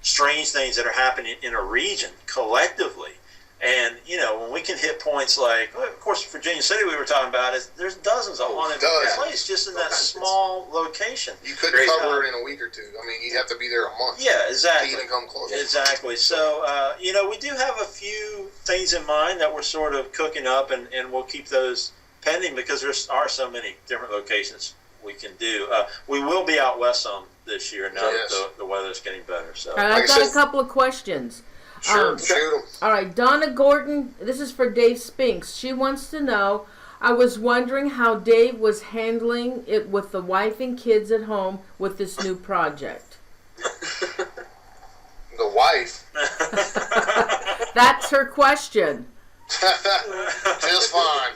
strange things that are happening in a region collectively. And when we can hit points like, well, of course, Virginia City we were talking about, there's dozens of haunted places just in that small location. You couldn't Crazy. cover it in a week or two. I mean, you'd have to be there a month Yeah, to exactly. even come close. Exactly. So, we do have a few things in mind that we're sort of cooking up, and we'll keep those pending because there are so many different locations we can do. We will be out west some this year now that the weather's getting better. So, All right, I've got a couple of questions. Sure, shoot 'em. All right, Donna Gordon, this is for Dave Spinks. She wants to know, I was wondering how Dave was handling it with the wife and kids at home with this new project. The wife. That's her question. Just fine.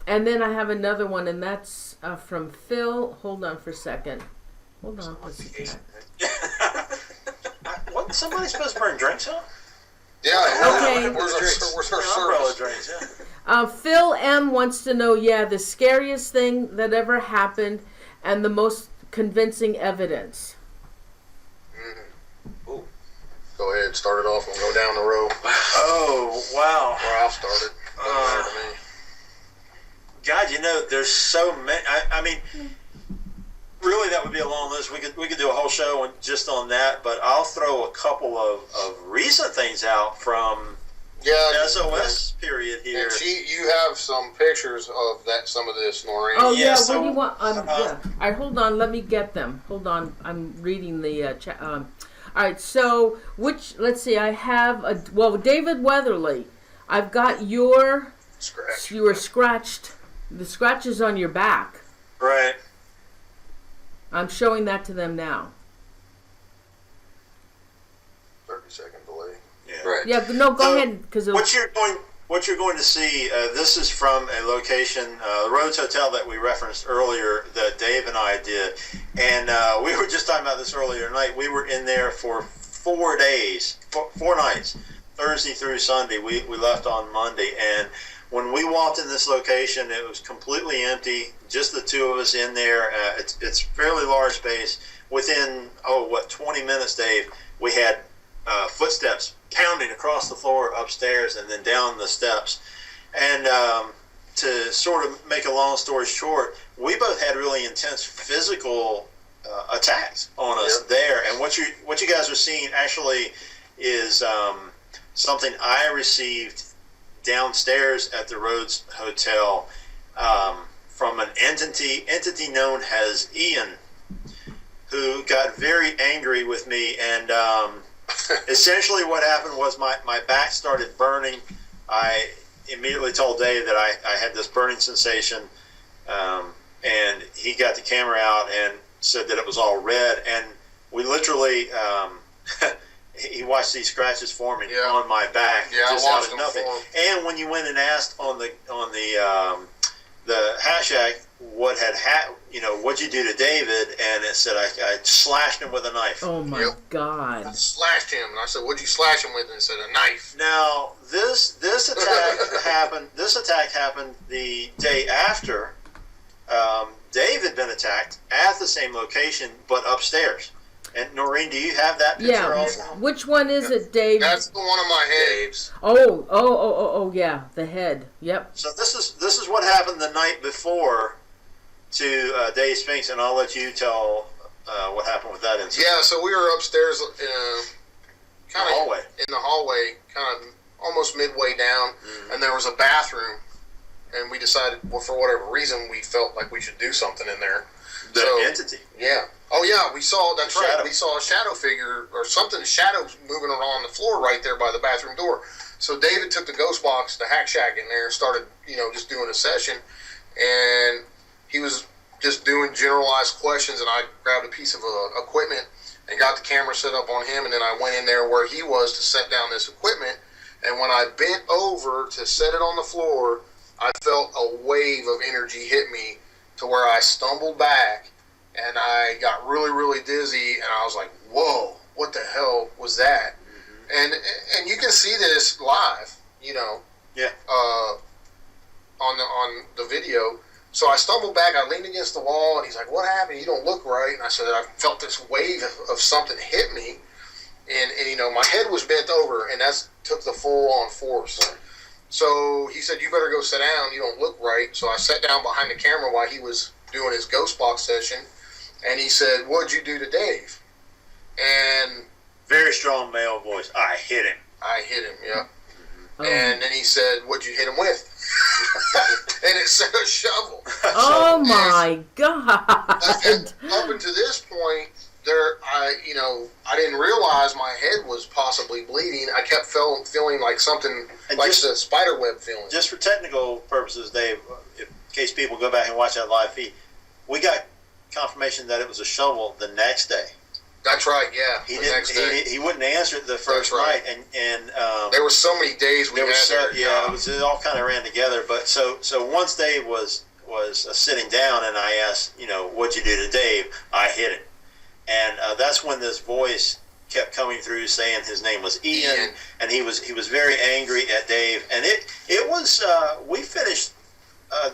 And then I have another one, and that's from Phil. Hold on for a second. Hold on. What's that? what? Somebody's supposed to burn drinks, huh? Yeah. Okay. Where's our Umbrella service? drinks, yeah. Phil M. wants to know, the scariest thing that ever happened and the most convincing evidence. Ooh. Go ahead, start it off and go down the road. Oh, wow. Where I've started. Doesn't matter to me. God, there's so many. I mean, really, that would be a long list. We could do a whole show just on that, but I'll throw a couple of recent things out from SOS period here. And you have some pictures of some of this, Noreen. Oh, Yeah, what so, do you want? All right, hold on. Let me get them. Hold on. I'm reading the chat. All right, so let's see. I have, David Weatherly. I've got you were scratched. The scratches on your back. Right. I'm showing that to them now. 30-second delay. Yeah. Right. Yeah, no, go ahead. Because what you're going to see, this is from a location, the Rhodes Hotel that we referenced earlier that Dave and I did. And we were just talking about this earlier tonight. We were in there for 4 days, 4 nights, Thursday through Sunday. We left on Monday. And when we walked in this location, it was completely empty, just the two of us in there. It's fairly large space. Within, 20 minutes, Dave, we had footsteps pounding across the floor upstairs and then down the steps. And to sort of make a long story short, we both had really intense physical attacks on us there. And what you guys are seeing actually is something I received downstairs at the Rhodes Hotel from an entity known as Ian, who got very angry with me. And essentially what happened was my back started burning. I immediately told Dave that I had this burning sensation, and he got the camera out and said that it was all red. And we literally... he watched these scratches forming on my back, just I out watched of them nothing. form. And when you went and asked on the hashtag what'd you do to David, and it said I slashed him with a knife. Oh my God! I slashed him, and I said, "What'd you slash him with?" And it said, "A knife." Now this attack happened. This attack happened the day after Dave had been attacked at the same location, but upstairs. And Noreen, do you have that picture Yeah. also? Which one is it, Dave? That's the one on my head. Dave's. Oh, yeah, the head. Yep. So this is what happened the night before to Dave Spinks, and I'll let you tell what happened with that incident. Yeah, so we were upstairs kind of hallway. in the hallway, kind of almost midway down, and there was a bathroom, and we decided, well, for whatever reason, we felt like we should do something in there. The entity. Yeah. Oh, yeah, we saw, that's The right, shadow. we saw a shadow figure or something, shadows moving around the floor right there by the bathroom door. So David took the ghost box, the hack shack in there, and started, just doing a session, and he was just doing generalized questions, and I grabbed a piece of equipment and got the camera set up on him, and then I went in there where he was to set down this equipment, and when I bent over to set it on the floor, I felt a wave of energy hit me to where I stumbled back, and I got really, really dizzy, and I was like, whoa, what the hell was that? And you can see this live, Yeah. on the video. So I stumbled back, I leaned against the wall, and he's like, what happened? You don't look right. And I said, I felt this wave of something hit me, and my head was bent over, and that took the full-on force. So he said, you better go sit down, you don't look right. So I sat down behind the camera while he was doing his ghost box session, and he said, what'd you do to Dave? And Very strong male voice. I hit him. I hit him, yeah. Oh. And then he said, what'd you hit him with? And it said a shovel. Oh my God! Up until this point, I didn't realize my head was possibly bleeding. I kept feeling like something, And like just- the spider web feeling. Just for technical purposes, Dave, in case people go back and watch that live feed, we got confirmation that it was a shovel the next day. That's right, yeah. He the didn't. next day. He wouldn't answer it the first That's right. night, and There were so many days we there had was there. it all kind of ran together. But so once Dave was sitting down, and I asked, what'd you do to Dave? I hit it, and that's when this voice kept coming through saying his name was Ian, and he was very angry at Dave, and it was we finished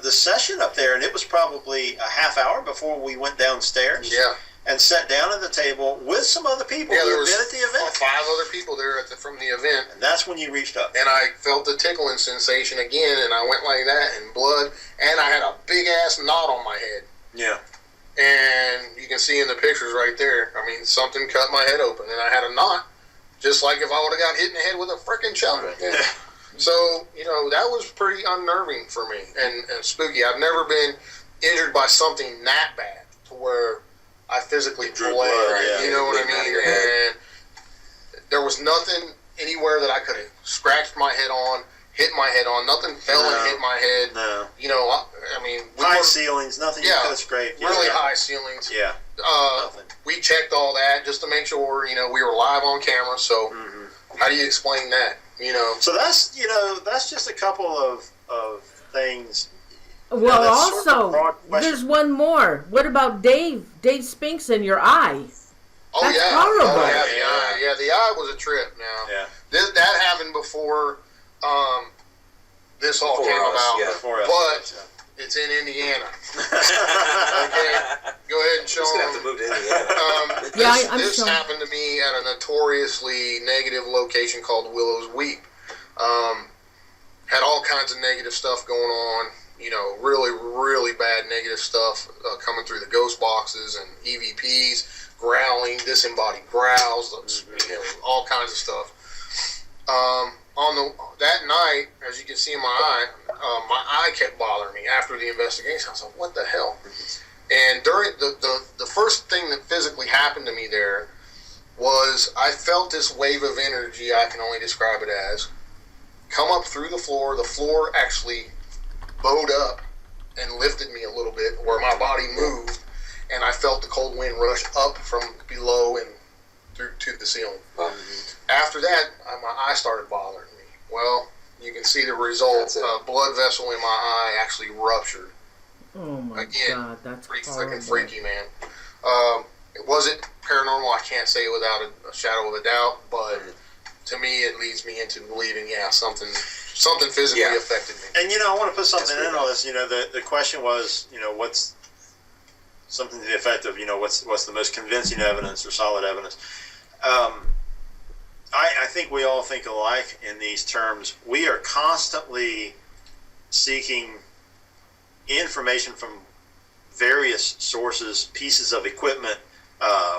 the session up there, and it was probably a half hour before we went downstairs. Yeah. And sat down at the table with some other people who there had was been at the event. 5 other people there from the event. And that's when you reached up. And I felt the tickling sensation again, and I went like that, and blood, and I had a big-ass knot on my head. Yeah. And you can see in the pictures right there, I mean, something cut my head open, and I had a knot, just like if I would have got hit in the head with a freaking shovel. Yeah. So, that was pretty unnerving for me, and spooky. I've never been injured by something that bad to where I physically Drew bled, blood, yeah. you know what I Bleeding out of mean? your head. And there was nothing anywhere that I could have scratched my head on, hit my head on. Nothing fell and hit my head. No. I mean, we High were ceilings, nothing you Yeah. could have scraped. really high ceilings. Yeah. Nothing. We checked all that just to make sure, we were live on camera. So Mm-hmm. how do you explain that? So that's just a couple of things. Well, that's sort of a also, broad question. there's one more. What about Dave Spinks and your eye? Oh, That's yeah. horrible. Oh, yeah, Yeah. the eye. Yeah, the eye was a trip now. Yeah. That happened before this all Before came us, about. yeah. Before us. But it's in Indiana. Okay, go ahead and show Just gonna have to them. move to Indiana. Yeah, I'm this showing- happened to me at a notoriously negative location called Willow's Weep. Had all kinds of negative stuff going on. Really, really bad negative stuff coming through the ghost boxes and EVPs, growling, disembodied growls, all kinds of stuff. That night, as you can see in my eye kept bothering me after the investigation. I was like, what the hell? And during the first thing that physically happened to me there was I felt this wave of energy, I can only describe it as, come up through the floor. The floor actually bowed up and lifted me a little bit where my body moved, and I felt the cold wind rush up from below and through to the ceiling. After that, my eye started bothering me. Well, you can see the result. That's it. A blood vessel in my eye actually ruptured. Oh my Again, God, that's Pretty horrible. freaking freaky, man. It wasn't paranormal, I can't say without a shadow of a doubt, but to me it leads me into believing, something physically Yeah. affected me. And I want to put something in on this. The question was, something to the effect of, what's the most convincing evidence or solid evidence. I think we all think alike in these terms. We are constantly seeking information from various sources, pieces of equipment,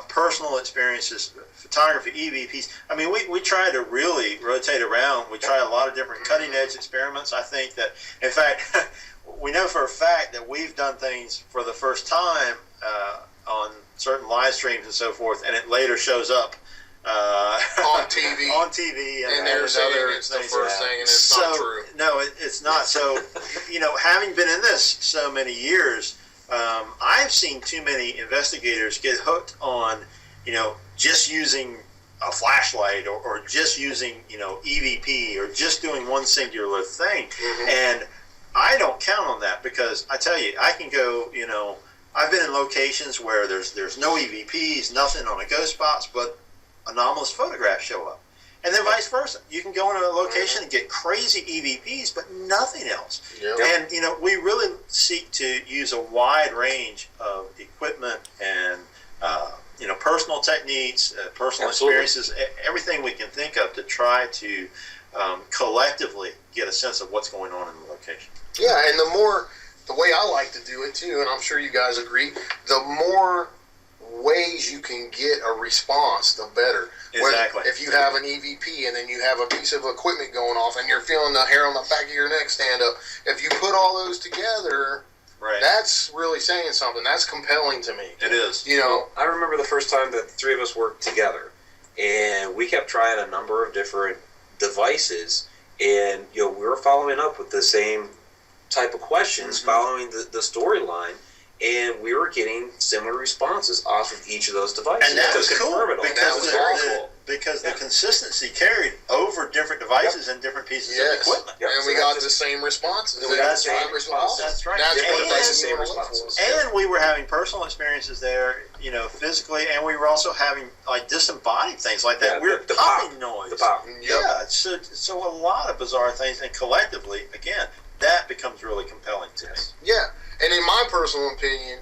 personal experiences, photography, EVPs. I mean, we try to really rotate around. We try a lot of different cutting-edge experiments. I think that, in fact, we know for a fact that we've done things for the first time on certain live streams and so forth, and it later shows up on TV. On TV, and they're saying it's the first thing, and it's not true. No, it's not. So, having been in this so many years, I've seen too many investigators get hooked on, just using a flashlight or just using, EVP or just doing one singular thing. Mm-hmm. And I don't count on that, because I tell you, I can go, I've been in locations where there's no EVPs, nothing on the ghost spots, but anomalous photographs show up. And then vice versa. You can go into a location and get crazy EVPs, but nothing else. Yep. And, we really seek to use a wide range of equipment and, personal techniques, personal experiences, everything we can think of to try to collectively get a sense of what's going on in the location. Yeah, and the way I like to do it too, and I'm sure you guys agree, the more ways you can get a response, the better. Exactly. If you have an EVP and then you have a piece of equipment going off and you're feeling the hair on the back of your neck stand up, if you put all those together, right, that's really saying something. That's compelling to me. It is. I remember the first time that the three of us worked together, and we kept trying a number of different devices, and we were following up with the same type of questions, mm-hmm, following the storyline. And we were getting similar responses off of each of those devices. And that was cool, because the consistency carried over different devices, yep, and different pieces of equipment. Yep. And we got the same responses. We got the same responses. That's right. And we were having personal experiences there, physically, and we were also having like disembodied things like that weird popping noise. The pop. Yep. Yeah. So a lot of bizarre things, and collectively, again, that becomes really compelling to me. Yeah. And in my personal opinion,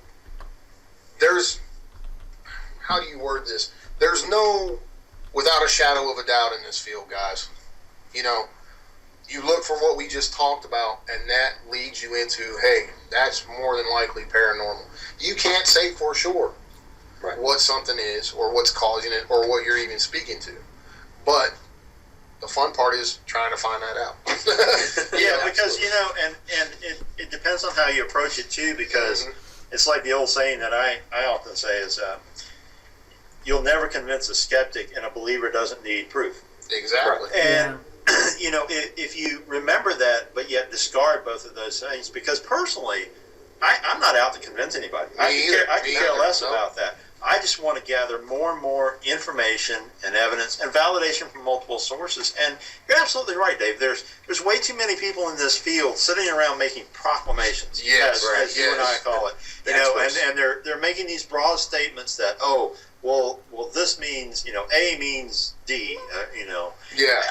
how do you word this? There's no, without a shadow of a doubt in this field, guys. You look for what we just talked about, and that leads you into, hey, that's more than likely paranormal. You can't say for sure what something is, or what's causing it, or what you're even speaking to. But the fun part is trying to find that out. Yeah, because, and it depends on how you approach it, too, because mm-hmm, it's like the old saying that I often say is, you'll never convince a skeptic, and a believer doesn't need proof. Exactly. And, if you remember that, but yet discard both of those things, because personally, I'm not out to convince anybody. I can care less about that. I just want to gather more and more information and evidence and validation from multiple sources. And you're absolutely right, Dave. There's way too many people in this field sitting around making proclamations, as you and I call it. And they're making these broad statements that, well, this means, A means D, Yeah,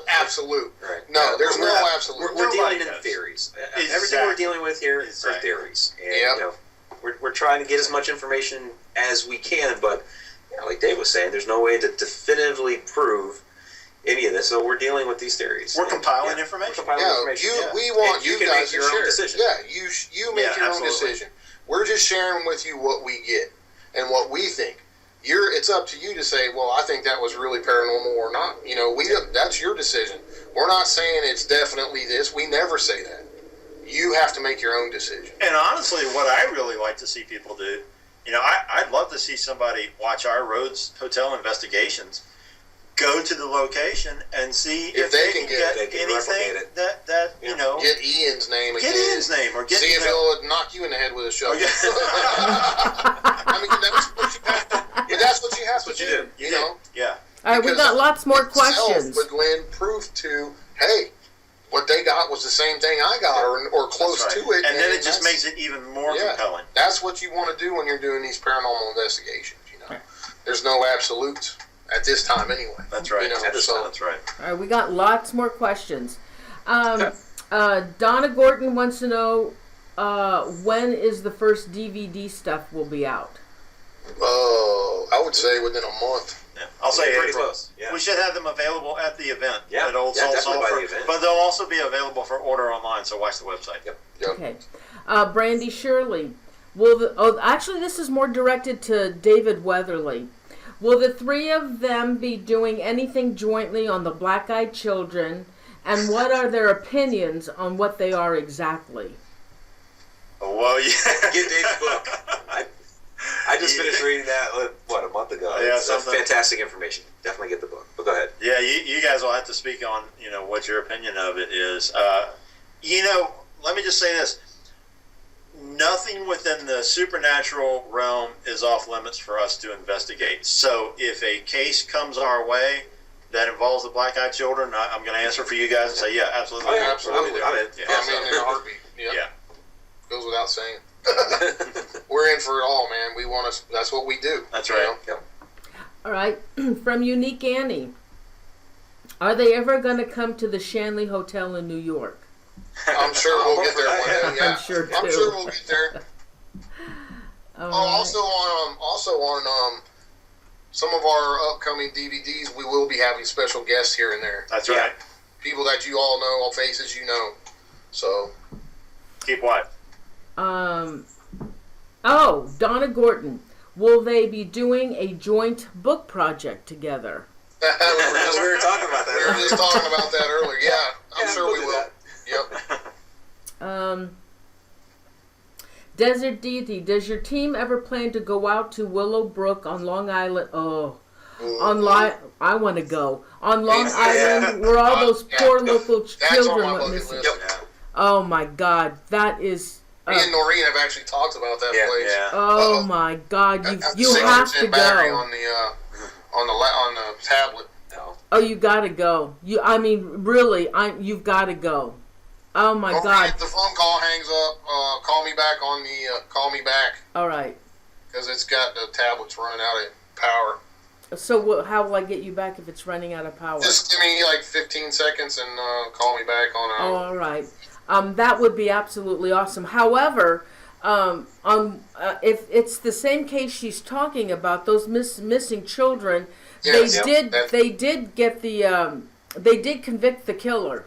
absolute. Right. No, there's no absolute. We're dealing in theories. Exactly. Everything we're dealing with here is theories. And, we're trying to get as much information as we can, but like Dave was saying, there's no way to definitively prove any of this. So we're dealing with these theories. We're compiling information. We want you guys to share. Decision. Yeah, you make your own decision. We're just sharing with you what we get and what we think. It's up to you to say, well, I think that was really paranormal or not. That's your decision. We're not saying it's definitely this. We never say that. You have to make your own decision. And honestly, what I really like to see people do, I'd love to see somebody watch our Rhodes Hotel investigations, go to the location and see if they can get anything that get Ian's name again. Get Ian's name, or see if he'll knock you in the head with a shovel. I mean, that's what you have to do. Yeah. All right, we got lots more questions. Would lend proof to, hey, what they got was the same thing I got, or close to it. And then it just makes it even more compelling. That's what you want to do when you're doing these paranormal investigations. There's no absolutes at this time, anyway. That's right. That's right. All right, we got lots more questions. Donna Gordon wants to know, when is the first DVD stuff will be out? I would say within a month. Yeah. I'll say pretty April. close. Yeah. We should have them available at the event. Yeah. At Old Yeah, Soul definitely by Sulphur. the event. But they'll also be available for order online, so watch the website. Yep. Okay. Brandy Shirley, actually this is more directed to David Weatherly. Will the three of them be doing anything jointly on the Black-Eyed Children, and what are their opinions on what they are exactly? Oh, well, yeah. Get Dave's book. I just finished reading that, a month ago. Yeah, it's fantastic information. Definitely get the book. But go ahead. Yeah, you guys will have to speak on, what your opinion of it is. Let me just say this. Nothing within the supernatural realm is off limits for us to investigate. So if a case comes our way that involves the Black-Eyed Children, I'm going to answer for you guys and say, yeah, absolutely. Oh, yeah, absolutely. I'm in. Yeah, I mean, in a heartbeat. Yeah. Goes without saying. We're in for it all, man. We want to. That's what we do. That's right. Yep. All right. From Unique Annie, are they ever going to come to the Shanley Hotel in New York? I'm sure we'll get there one day. Yeah. I'm sure too. I'm sure we'll get there. All right. Also on some of our upcoming DVDs, we will be having special guests here and there. That's right. People that you all know, all faces you know. So Keep what? Donna Gorton. Will they be doing a joint book project together? we We were talking about that. were just talking about that earlier. Yeah, I'm sure we'll we do will. that. Yep. Desert Deity, does your team ever plan to go out to Willowbrook on Long Island? I want to go. On Long Island, where all those poor local That's children on my went bucket missing. list. Yep. Oh my God, that is... Me and Noreen have actually talked about that place. Yeah. Oh my God, you have to battery go. on the tablet. No. Oh, you gotta go. You've gotta go. Oh my Noreen, God. if the phone call hangs up, call me back on the call me back All right. because it's got the tablets running out of power. So how will I get you back if it's running out of power? Just give me like 15 seconds and call me back on. Oh, all right. That would be absolutely awesome. However, if it's the same case she's talking about, those missing children, Yes, they did convict the killer.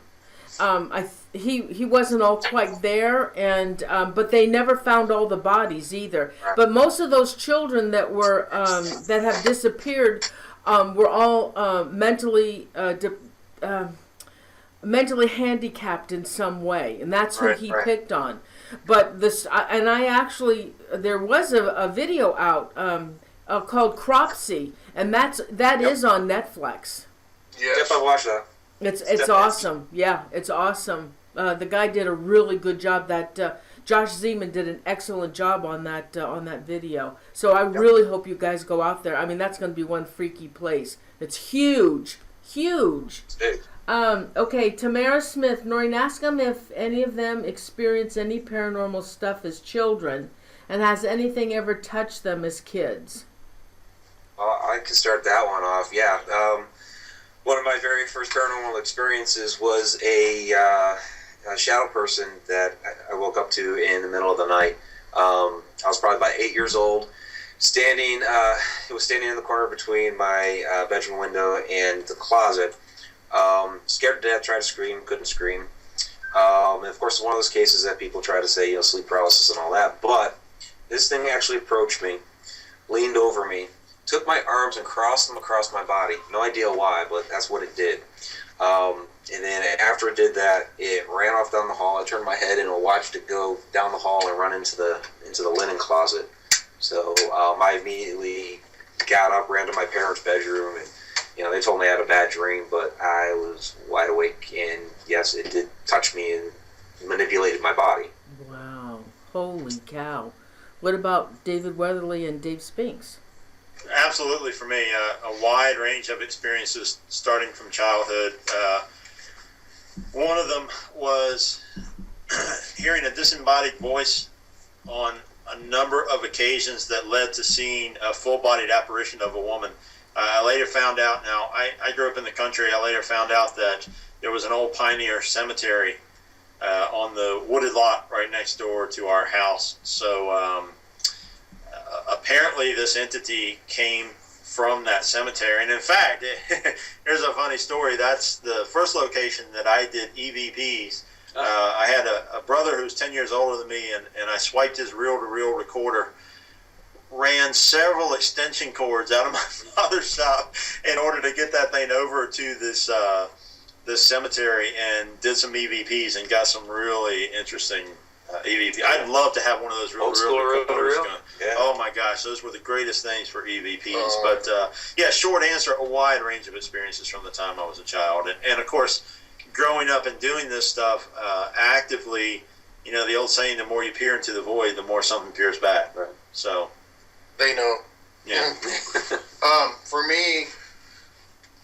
He wasn't all quite there, and but they never found all the bodies either. But most of those children that were that have disappeared were all mentally handicapped in some way, and that's who he picked on. But there was a video out called Cropsy, and that is on Netflix. Yes. Yep, I watched that. It's awesome. Yeah, it's awesome. The guy did a really good job. Josh Zeman did an excellent job on that video. So I really hope you guys go out there. I mean, that's going to be one freaky place. It's huge. It's big. Okay, Tamara Smith, Noreen, ask them if any of them experience any paranormal stuff as children, and has anything ever touched them as kids? I can start that one off. Yeah. One of my very first paranormal experiences was a shadow person that I woke up to in the middle of the night. I was probably about 8 years old, it was standing in the corner between my bedroom window and the closet. Scared to death, tried to scream, couldn't scream. And of course, it's one of those cases that people try to say, sleep paralysis and all that. But this thing actually approached me, leaned over me, took my arms and crossed them across my body. No idea why, but that's what it did. And then after it did that, it ran off down the hall. I turned my head and watched it go down the hall and run into the linen closet. So I immediately got up, ran to my parents' bedroom, and they told me I had a bad dream, but I was wide awake, and yes, it did touch me and manipulated my body. Wow. Holy cow. What about David Weatherly and Dave Spinks? Absolutely, for me, a wide range of experiences starting from childhood. One of them was hearing a disembodied voice on a number of occasions that led to seeing a full-bodied apparition of a woman. I later found out, now I grew up in the country, I later found out that there was an old pioneer cemetery on the wooded lot right next door to our house. So apparently this entity came from that cemetery. And in fact, here's a funny story. That's the first location that I did EVPs. I had a brother who's 10 years older than me, and I swiped his reel-to-reel recorder, ran several extension cords out of my father's shop in order to get that thing over to this cemetery, and did some EVPs and got some really interesting EVP. I'd love to have one of those reel-to-reel recorders going. Yeah. Oh my gosh, those were the greatest things for EVPs. But yeah, short answer, a wide range of experiences from the time I was a child. And of course, growing up and doing this stuff actively, you know, the old saying, the more you peer into the void, the more something peers back. Right. So They know. yeah. For me,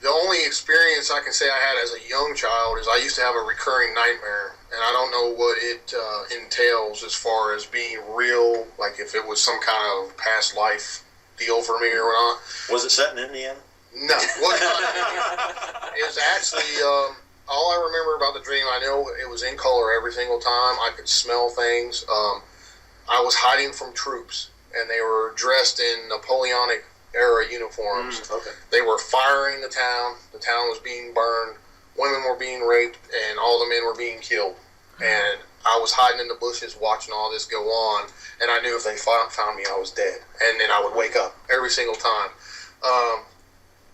the only experience I can say I had as a young child is I used to have a recurring nightmare, and I don't know what it entails as far as being real, like if it was some kind of past life deal for me or not. Was it set in Indiana? No, what it was actually all I remember about the dream. I know it was in color every single time. I could smell things. I was hiding from troops, and they were dressed in Napoleonic era uniforms. Okay. They were firing the town. The town was being burned. Women were being raped, and all the men were being killed. And I was hiding in the bushes watching all this go on, and I knew if they found me, I was dead. And then I would wake up every single time.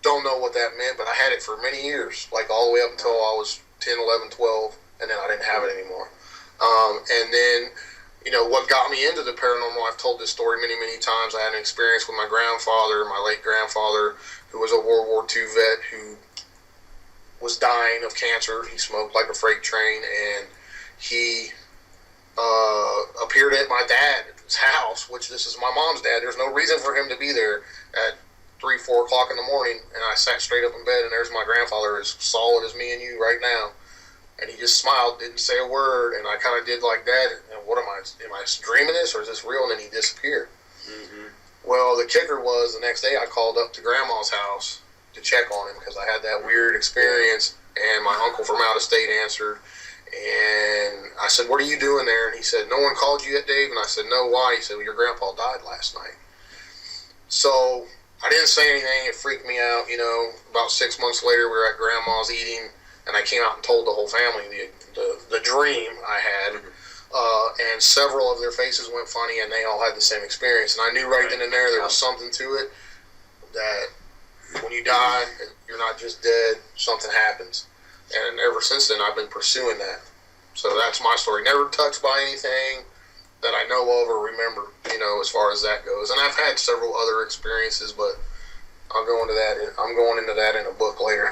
Don't know what that meant, but I had it for many years, like all the way up until I was 10, 11, 12, and then I didn't have it anymore. And then, you know, what got me into the paranormal, I've told this story many, many times. I had an experience with my grandfather, my late grandfather, who was a World War II vet who was dying of cancer. He smoked like a freight train, and he appeared at my dad's house, which this is my mom's dad. There's no reason for him to be there at 3, 4 o'clock in the morning, and I sat straight up in bed, and there's my grandfather, as solid as me and you right now. And he just smiled, didn't say a word, and I kind of did like that. And what am I dreaming this, or is this real? And then he disappeared. Mm-hmm. Well, the kicker was the next day I called up to Grandma's house to check on him because I had that weird experience, and my uncle from out of state answered. And I said, "What are you doing there?" And he said, "No one called you yet, Dave?" And I said, "No, why?" He said, "Well, your grandpa died last night." So I didn't say anything. It freaked me out. You know, about 6 months later, we were at Grandma's eating, and I came out and told the whole family the dream I had. And several of their faces went funny, and they all had the same experience. And I knew right then and there was something to it, that when you die, you're not just dead, something happens. And ever since then, I've been pursuing that. So that's my story. Never touched by anything that I know of or remember, you know, as far as that goes. And I've had several other experiences, but I'll go into that. I'm going into that in a book later.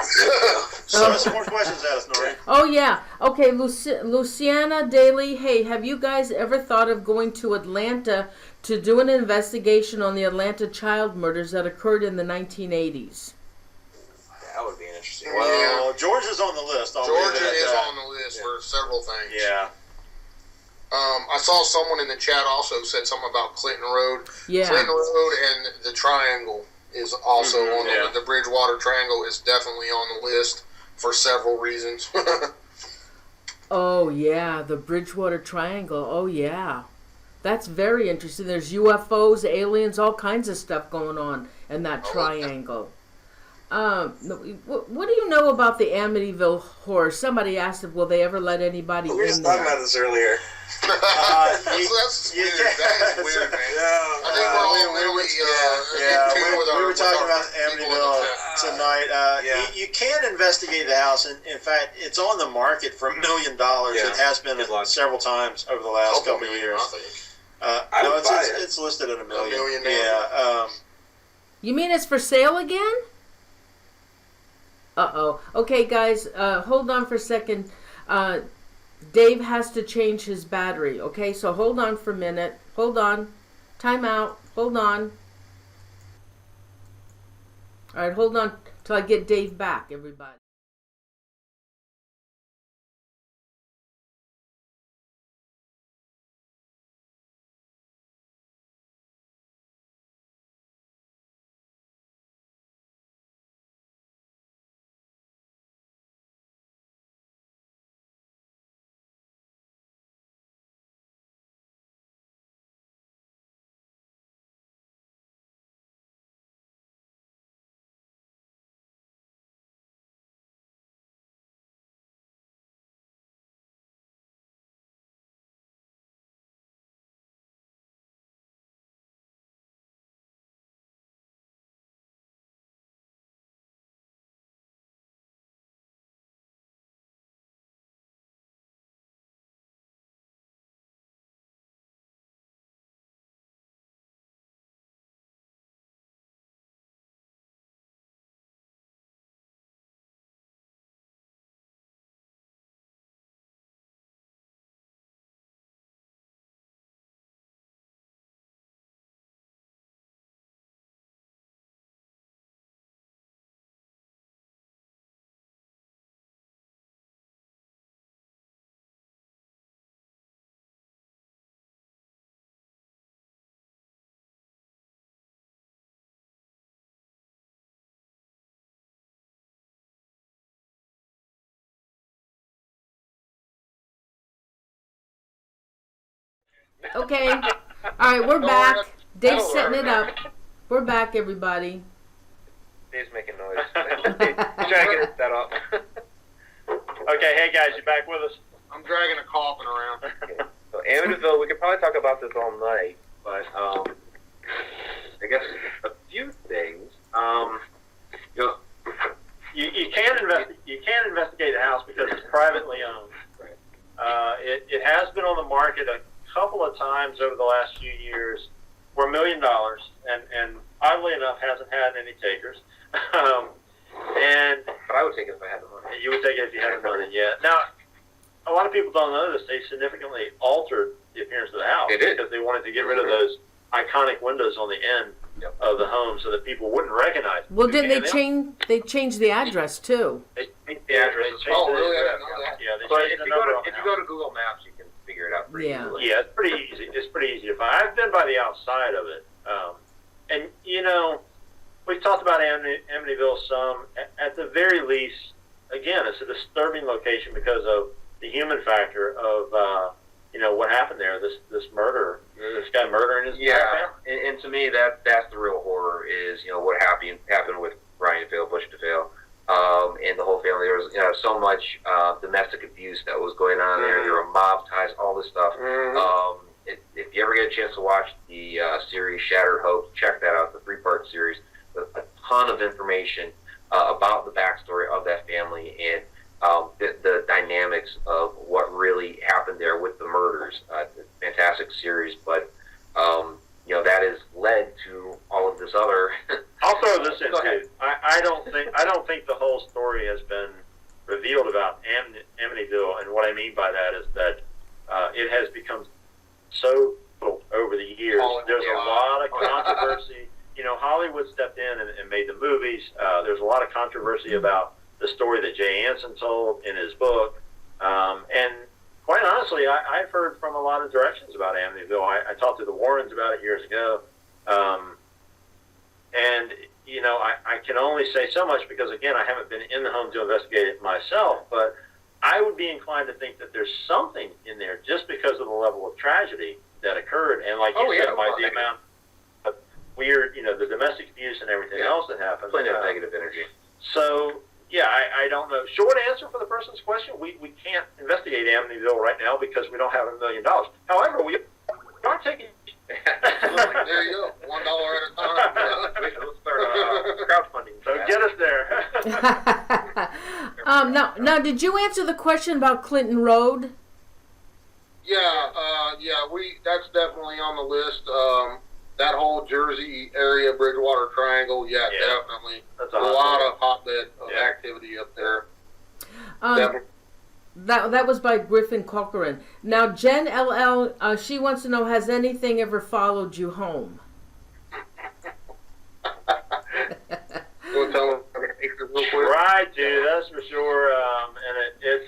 So some more questions at us, Noreen. Oh, yeah. Okay, Luciana Daly, hey, have you guys ever thought of going to Atlanta to do an investigation on the Atlanta child murders that occurred in the 1980s? That would be an interesting. Well, Georgia's on the list. Georgia is on the list for several things. Yeah. I saw someone in the chat also said something about Clinton Road. Yeah. Clinton Road and the Triangle is also on the list. The Bridgewater Triangle is definitely on the list for several reasons. Oh, yeah, the Bridgewater Triangle. Oh, yeah. That's very interesting. There's UFOs, aliens, all kinds of stuff going on in that triangle. What do you know about the Amityville horror? Somebody asked if will they ever let anybody We were just in talking there. about this earlier. That's weird. That is weird, man. I think we're all really We were talking about Amityville tonight. You can investigate the house. In fact, it's on the market for $1 million. Yeah. It has been several times over the last couple of years. No, it's listed at $1 million. $1 million now. Yeah. You mean it's for sale again? Uh-oh. Okay, guys, hold on for a second. Dave has to change his battery, okay? So hold on for a minute. Hold on. Time out. Hold on. All right, hold on till I get Dave back, everybody. Okay. All right, we're back. Dave's setting it up. We're back, everybody. Dave's making noise. He's trying to get it set up. Okay, hey guys, you back with us? I'm dragging a coffin around. Okay. So Amityville, we could probably talk about this all night, but I guess a few things. You can't investigate the house because it's privately owned. Right. It has been on the market a couple of times over the last few years for $1 million, and oddly enough hasn't had any takers. But I would take it if I had the money. You would take it if you hadn't done it yet. Now, a lot of people don't know this. They significantly altered the appearance of the house because they wanted to get rid of those iconic windows on the end of the home so that people wouldn't recognize it. Well, didn't they change? They changed the address too. They changed the address. Oh, really? I didn't know that. Yeah, they But changed if the number on the you house. go to Google Maps, you can figure it out pretty easily. Yeah, it's pretty easy. It's pretty easy to find. I've been by the outside of it, and we've talked about Amityville some. At the very least, again, it's a disturbing location because of the human factor of what happened there. This murder, this guy murdering his family. And to me, that's the real horror is what happened with Ryan DeVale, Bush DeVale, and the whole family. There was so much domestic abuse that was going on there. There were mob ties, all this stuff. If you ever get a chance to watch the series Shattered Hope, check that out. The 3-part series with a ton of information about the backstory of that family and the dynamics of what really happened there with the murders. Fantastic series, but that has led to all of this other. I'll throw this in Go ahead. too. I don't think the whole story has been revealed about Amityville, and what I mean by that is that it has become so over the years. There's a lot of controversy. Hollywood stepped in and made the movies. There's a lot of controversy about the story that Jay Anson told in his book. And quite honestly, I've heard from a lot of directions about Amityville. I talked to the Warrens about it years ago. And, I can only say so much because, again, I haven't been in the home to investigate it myself. But I would be inclined to think that there's something in there just because of the level of tragedy that occurred. And like you said, Mike, the amount of weird, the domestic abuse and everything else that happened. Plenty of negative energy. So, yeah, I don't know. Short answer for the person's question, we can't investigate Amityville right now because we don't have $1 million. However, we are taking... There you go. $1 at a time. Let's start crowdfunding. So get us there. Now, did you answer the question about Clinton Road? Yeah, that's definitely on the list. That whole Jersey area, Bridgewater Triangle, definitely. That's a lot of hotbed of activity up there. That was by Griffin Corcoran. Now, Jen LL, she wants to know, has anything ever followed you home? You want to tell them real quick? Right, dude, that's for sure. And it's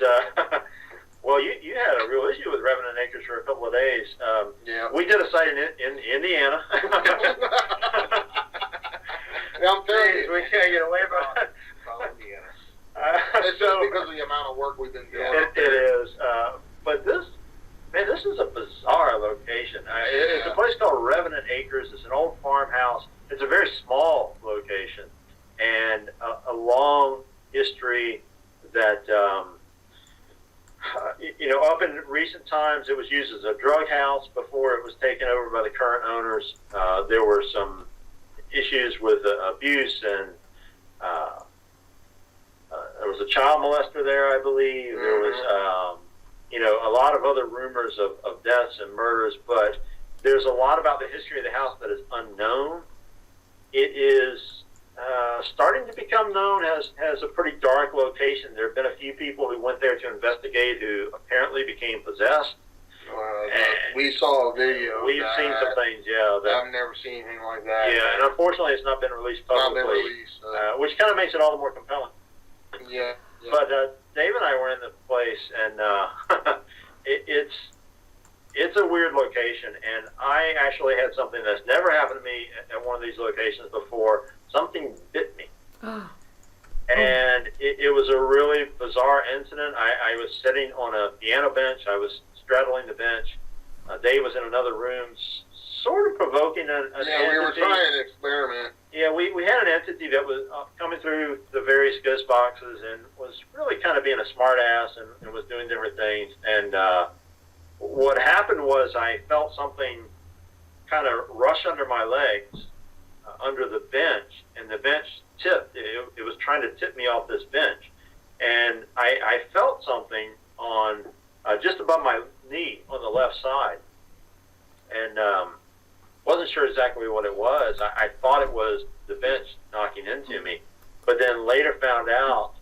well, you had a real issue with Revenant Acres for a couple of days. We did a site in Indiana. I'm telling you, we can't get away from it. it's just because of the amount of work we've been doing. It is. But this is a bizarre location. It's a place called Revenant Acres. It's an old farmhouse. It's a very small location and a long history that, up in recent times it was used as a drug house before it was taken over by the current owners. There were some issues with abuse and there was a child molester there, I believe. There was, a lot of other rumors of deaths and murders, but there's a lot about the history of the house that is unknown. It is starting to become known as a pretty dark location. There have been a few people who went there to investigate who apparently became possessed. We saw a video. We've seen some things, I've never seen anything like that. Yeah, and unfortunately it's not been released publicly, which kind of makes it all the more compelling. Yeah. But Dave and I were in the place, and it's a weird location, and I actually had something that's never happened to me at one of these locations before. Something bit me. And it was a really bizarre incident. I was sitting on a piano bench. I was straddling the bench, Dave was in another room, sort of provoking an entity. We were trying to experiment. Yeah, we had an entity that was coming through the various ghost boxes and was really kind of being a smart ass and was doing different things. And what happened was I felt something kind of rush under my legs, under the bench, and the bench tipped. It was trying to tip me off this bench. And I felt something on just above my knee on the left side. And wasn't sure exactly what it was. I thought it was the bench knocking into me, but then later found out,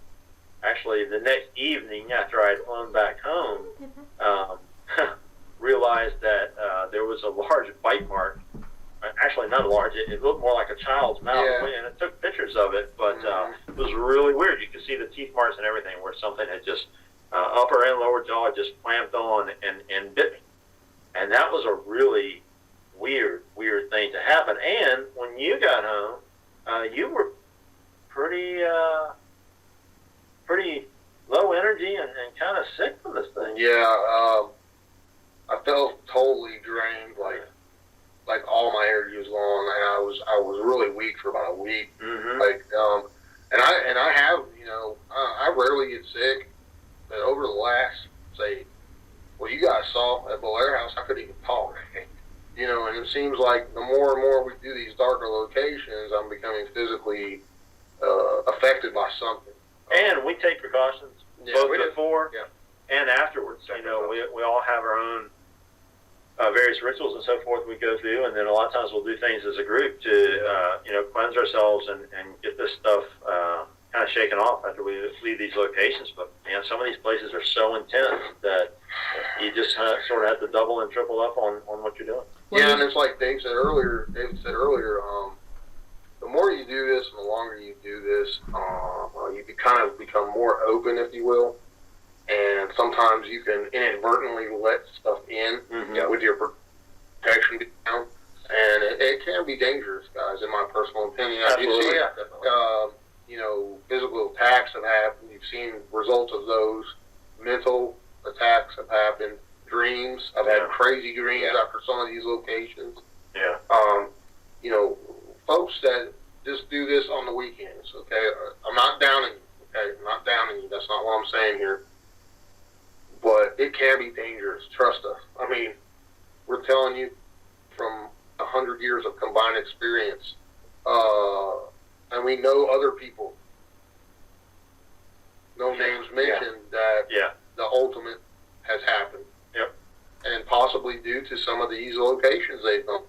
actually the next evening after I'd flown back home, realized that there was a large bite mark. Actually, not large. It looked more like a child's mouth, and I took pictures of it, but it was really weird. You could see the teeth marks and everything where something had just, upper and lower jaw just clamped on and bit me. And that was a really weird thing to happen. And when you got home, you were pretty low energy and kind of sick from this thing. Yeah, I felt totally drained, like all my energy was gone, and I was really weak for about a week. Mm-hmm. And I have, I rarely get sick, but over the last, say, what you guys saw at Belair House, I couldn't even talk. And it seems like the more and more we do these darker locations, I'm becoming physically affected by something. And we take precautions both before and afterwards. We all have our own various rituals and so forth we go through, and then a lot of times we'll do things as a group to cleanse ourselves and get this stuff kind of shaken off after we leave these locations. But some of these places are so intense that you just sort of have to double and triple up on what you're doing. Yeah, and it's like David said earlier, the more you do this and the longer you do this, you kind of become more open, if you will. And sometimes you can inadvertently let stuff in with your protection down. And it can be dangerous, guys, in my personal opinion. Absolutely. Physical attacks have happened. You've seen results of those. Mental attacks have happened. Dreams. I've had crazy dreams after some of these locations. Yeah. Folks that just do this on the weekends, okay? I'm not downing you, okay? I'm not downing you. That's not what I'm saying here. But it can be dangerous. Trust us. I mean, we're telling you from 100 years of combined experience. And we know other people, no names mentioned, that the ultimate has happened. Yep. And possibly due to some of these locations they've gone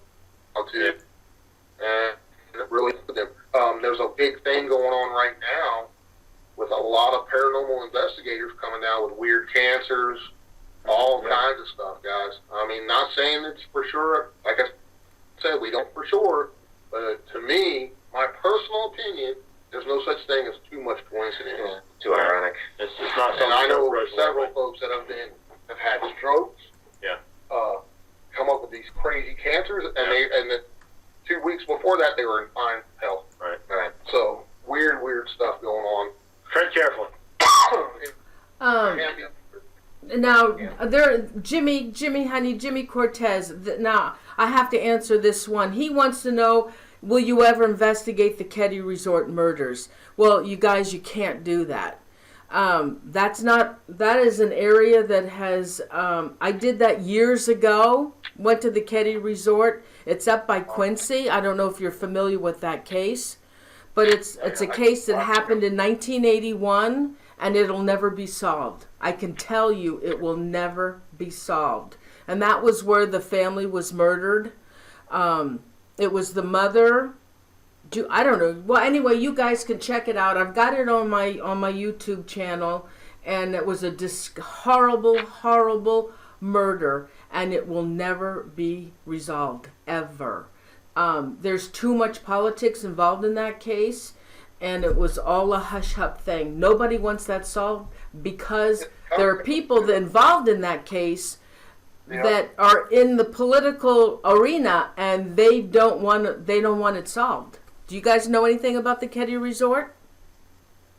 to. Yep. And it really hit them. There's a big thing going on right now with a lot of paranormal investigators coming down with weird cancers, all kinds of stuff, guys. I mean, not saying it's for sure. Like I said, we don't for sure. But to me, my personal opinion, there's no such thing as too much coincidence. Yeah, too ironic. It's not something. And I know several folks that have had strokes. Yeah. Come up with these crazy cancers, and the 2 weeks before that they were in fine health. Right. So weird stuff going on. Tread carefully. Now, Jimmy Cortez. Now, I have to answer this one. He wants to know, will you ever investigate the Ketty Resort murders? Well, you guys, you can't do that. That is an area that has, I did that years ago, went to the Ketty Resort. It's up by Quincy. I don't know if you're familiar with that case, but it's a case that happened in 1981, and it'll never be solved. I can tell you it will never be solved. And that was where the family was murdered. It was the mother. I don't know. Well, anyway, you guys can check it out. I've got it on my YouTube channel, and it was a horrible murder, and it will never be resolved, ever. There's too much politics involved in that case, and it was all a hush-hush thing. Nobody wants that solved because there are people that involved in that case that are in the political arena, and they don't want it solved. Do you guys know anything about the Ketty Resort?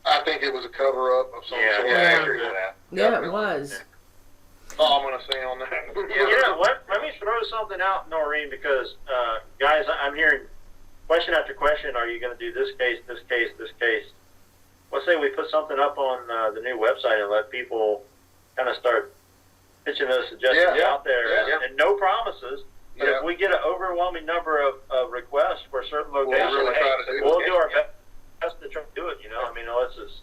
I think it was a cover-up of some sort. I agree with that. Yeah, it was. all I'm going to say on that. Let me throw something out, Noreen, because, guys, I'm hearing question after question. Are you going to do this case, this case, this case? Let's say we put something up on the new website and let people kind of start pitching those suggestions out there. And no promises. But if we get an overwhelming number of requests for certain locations, we'll do our best to try to do it. I mean, unless it's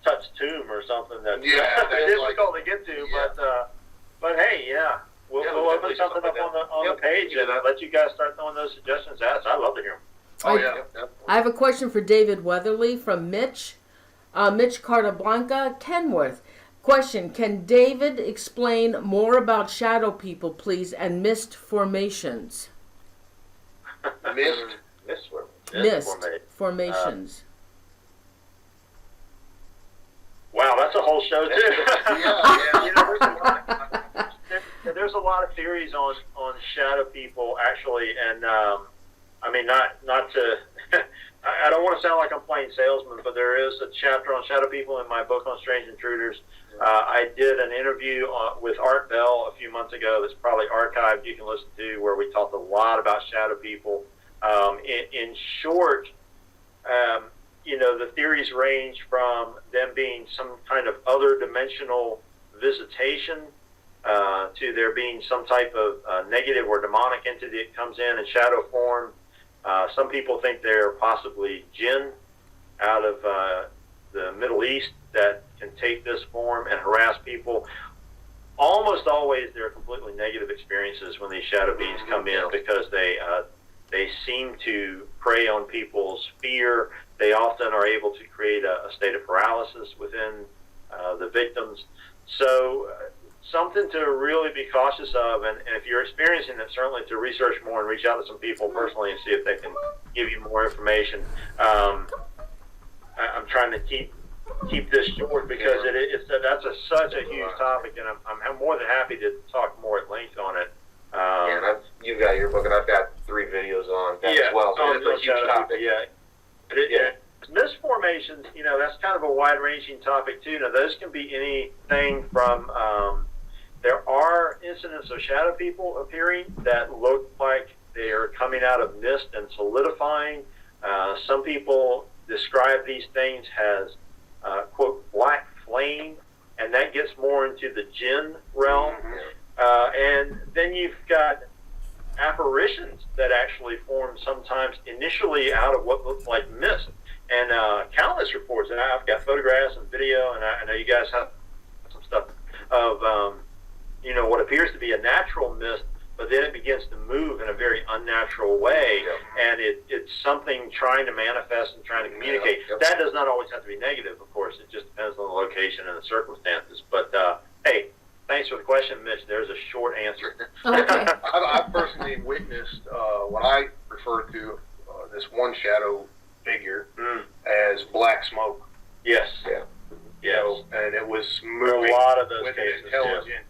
Touch Tomb or something that's difficult to get to. But hey, we'll open something up on the page and let you guys start throwing those suggestions out. So I'd love to hear them. I have a question for David Weatherly from Mitch Cartablanca, Kenworth. Question: can David explain more about shadow people, please, and mist formations? Mist formations. Wow, that's a whole show too. There's a lot of theories on shadow people actually, and I mean not to. I don't want to sound like I'm playing salesman, but there is a chapter on shadow people in my book on strange intruders. I did an interview with Art Bell a few months ago that's probably archived you can listen to, where we talked a lot about shadow people. In short, the theories range from them being some kind of other dimensional visitation to there being some type of negative or demonic entity that comes in shadow form. Some people think they're possibly jinn out of the Middle East that can take this form and harass people. Almost always they're completely negative experiences when these shadow beings come in, because they seem to prey on people's fear. They often are able to create a state of paralysis within the victims. So something to really be cautious of, and if you're experiencing it, certainly to research more and reach out to some people personally and see if they can give you more information. I'm trying to keep this short because that's such a huge topic, and I'm more than happy to talk more at length on it. And you've got your book, and I've got 3 videos on that as well. So it's a huge topic. Mist formations, that's kind of a wide-ranging topic too. Now, those can be anything from there are incidents of shadow people appearing that look like they are coming out of mist and solidifying. Some people describe these things as quote black flame, and that gets more into the jinn realm. And then you've got apparitions that actually form sometimes initially out of what looks like mist. And countless reports, and I've got photographs and video, and I know you guys have some stuff of, what appears to be a natural mist, but then it begins to move in a very unnatural way, and it's something trying to manifest and trying to communicate. That does not always have to be negative, of course. It just depends on the location and the circumstances. But, hey, thanks for the question, Mitch. There's a short answer. Okay. I've personally witnessed what I refer to this one shadow figure as black smoke. Yes. And it was moving a lot of those with cases, an intelligent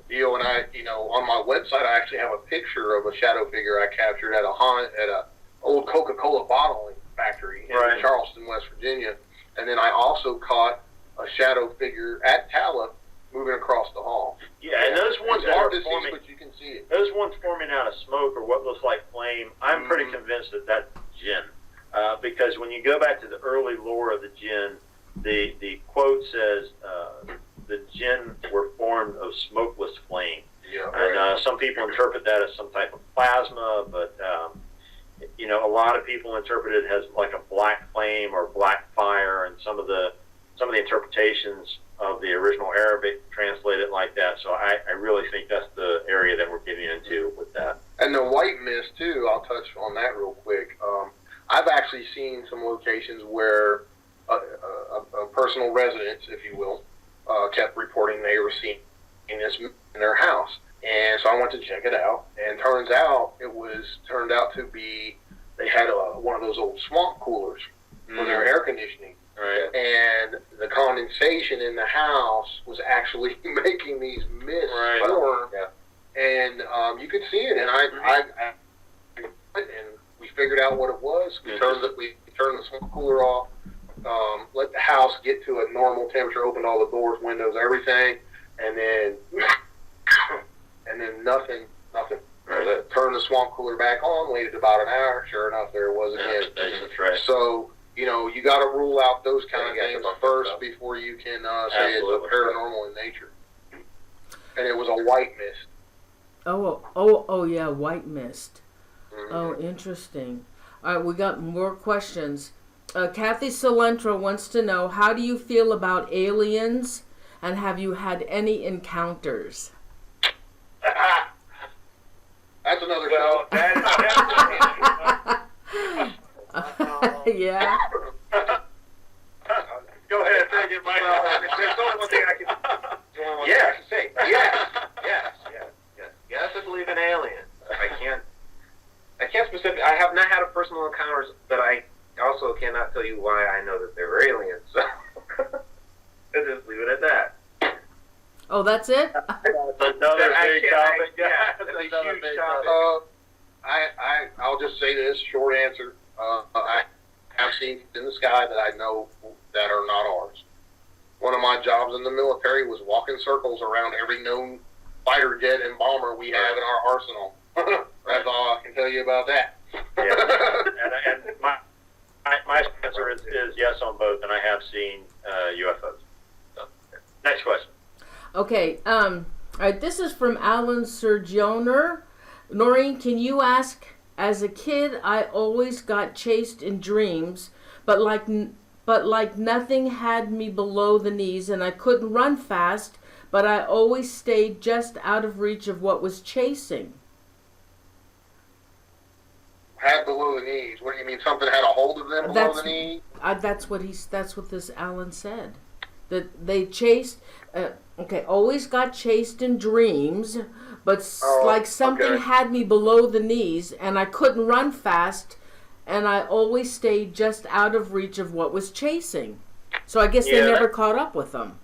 deal. And I, on my website, I actually have a picture of a shadow figure I captured at a old Coca-Cola bottling factory in Charleston, West Virginia. And then I also caught a shadow figure at Tala moving across the hall. And those ones it's hard are to forming, see, but you can see it. those ones forming out of smoke or what looks like flame, I'm pretty convinced that that's jinn. Because when you go back to the early lore of the jinn, the quote says the jinn were formed of smokeless flame. And some people interpret that as some type of plasma, but a lot of people interpret it as like a black flame or black fire, and some of the interpretations of the original Arabic translate it like that. So I really think that's the area that we're getting into with that. And the white mist too, I'll touch on that real quick. I've actually seen some locations where a personal residence, if you will, kept reporting they were seeing this in their house. And so I went to check it out, and turned out to be, they had one of those old swamp coolers for their air conditioning. And the condensation in the house was actually making these mists form. And you could see it, and and we figured out what it was. We turned the swamp cooler off, let the house get to a normal temperature, opened all the doors, windows, everything, and then nothing. Turned the swamp cooler back on, waited about an hour. Sure enough, there it was again. That's right. So, you got to rule out those kind of things first before you can say it's a paranormal in nature. And it was a white mist. Oh, yeah, white mist. Mm-hmm. Oh, interesting. All right, we got more questions. Kathy Cilantro wants to know, how do you feel about aliens, and have you had any encounters? That's another show. Yeah. Go ahead, take it, Mike. There's only one thing I can say. Yes, I believe in aliens. I can't specifically. I have not had a personal encounters, but I also cannot tell you why I know that they're aliens. So I'll just leave it at that. Oh, that's it? Another big topic. Yeah, That's a huge another big topic. I'll just say this, short answer. I have seen in the sky that I know that are not ours. One of my jobs in the military was walking circles around every known fighter jet and bomber we have in our arsenal. That's all I can tell you about that. Yeah. And my answer is yes on both, and I have seen UFOs. So, next question. Okay, all right, this is from Alan Sergioner. Noreen, can you ask, as a kid, I always got chased in dreams, but like nothing had me below the knees, and I couldn't run fast, but I always stayed just out of reach of what was chasing. Had below the knees. What do you mean? Something had a hold of them below the knee? That's what this Alan said. That they chased. Always got chased in dreams, but like something had me below the knees, and I couldn't run fast, and I always stayed just out of reach of what was chasing. So I guess they never caught up with them.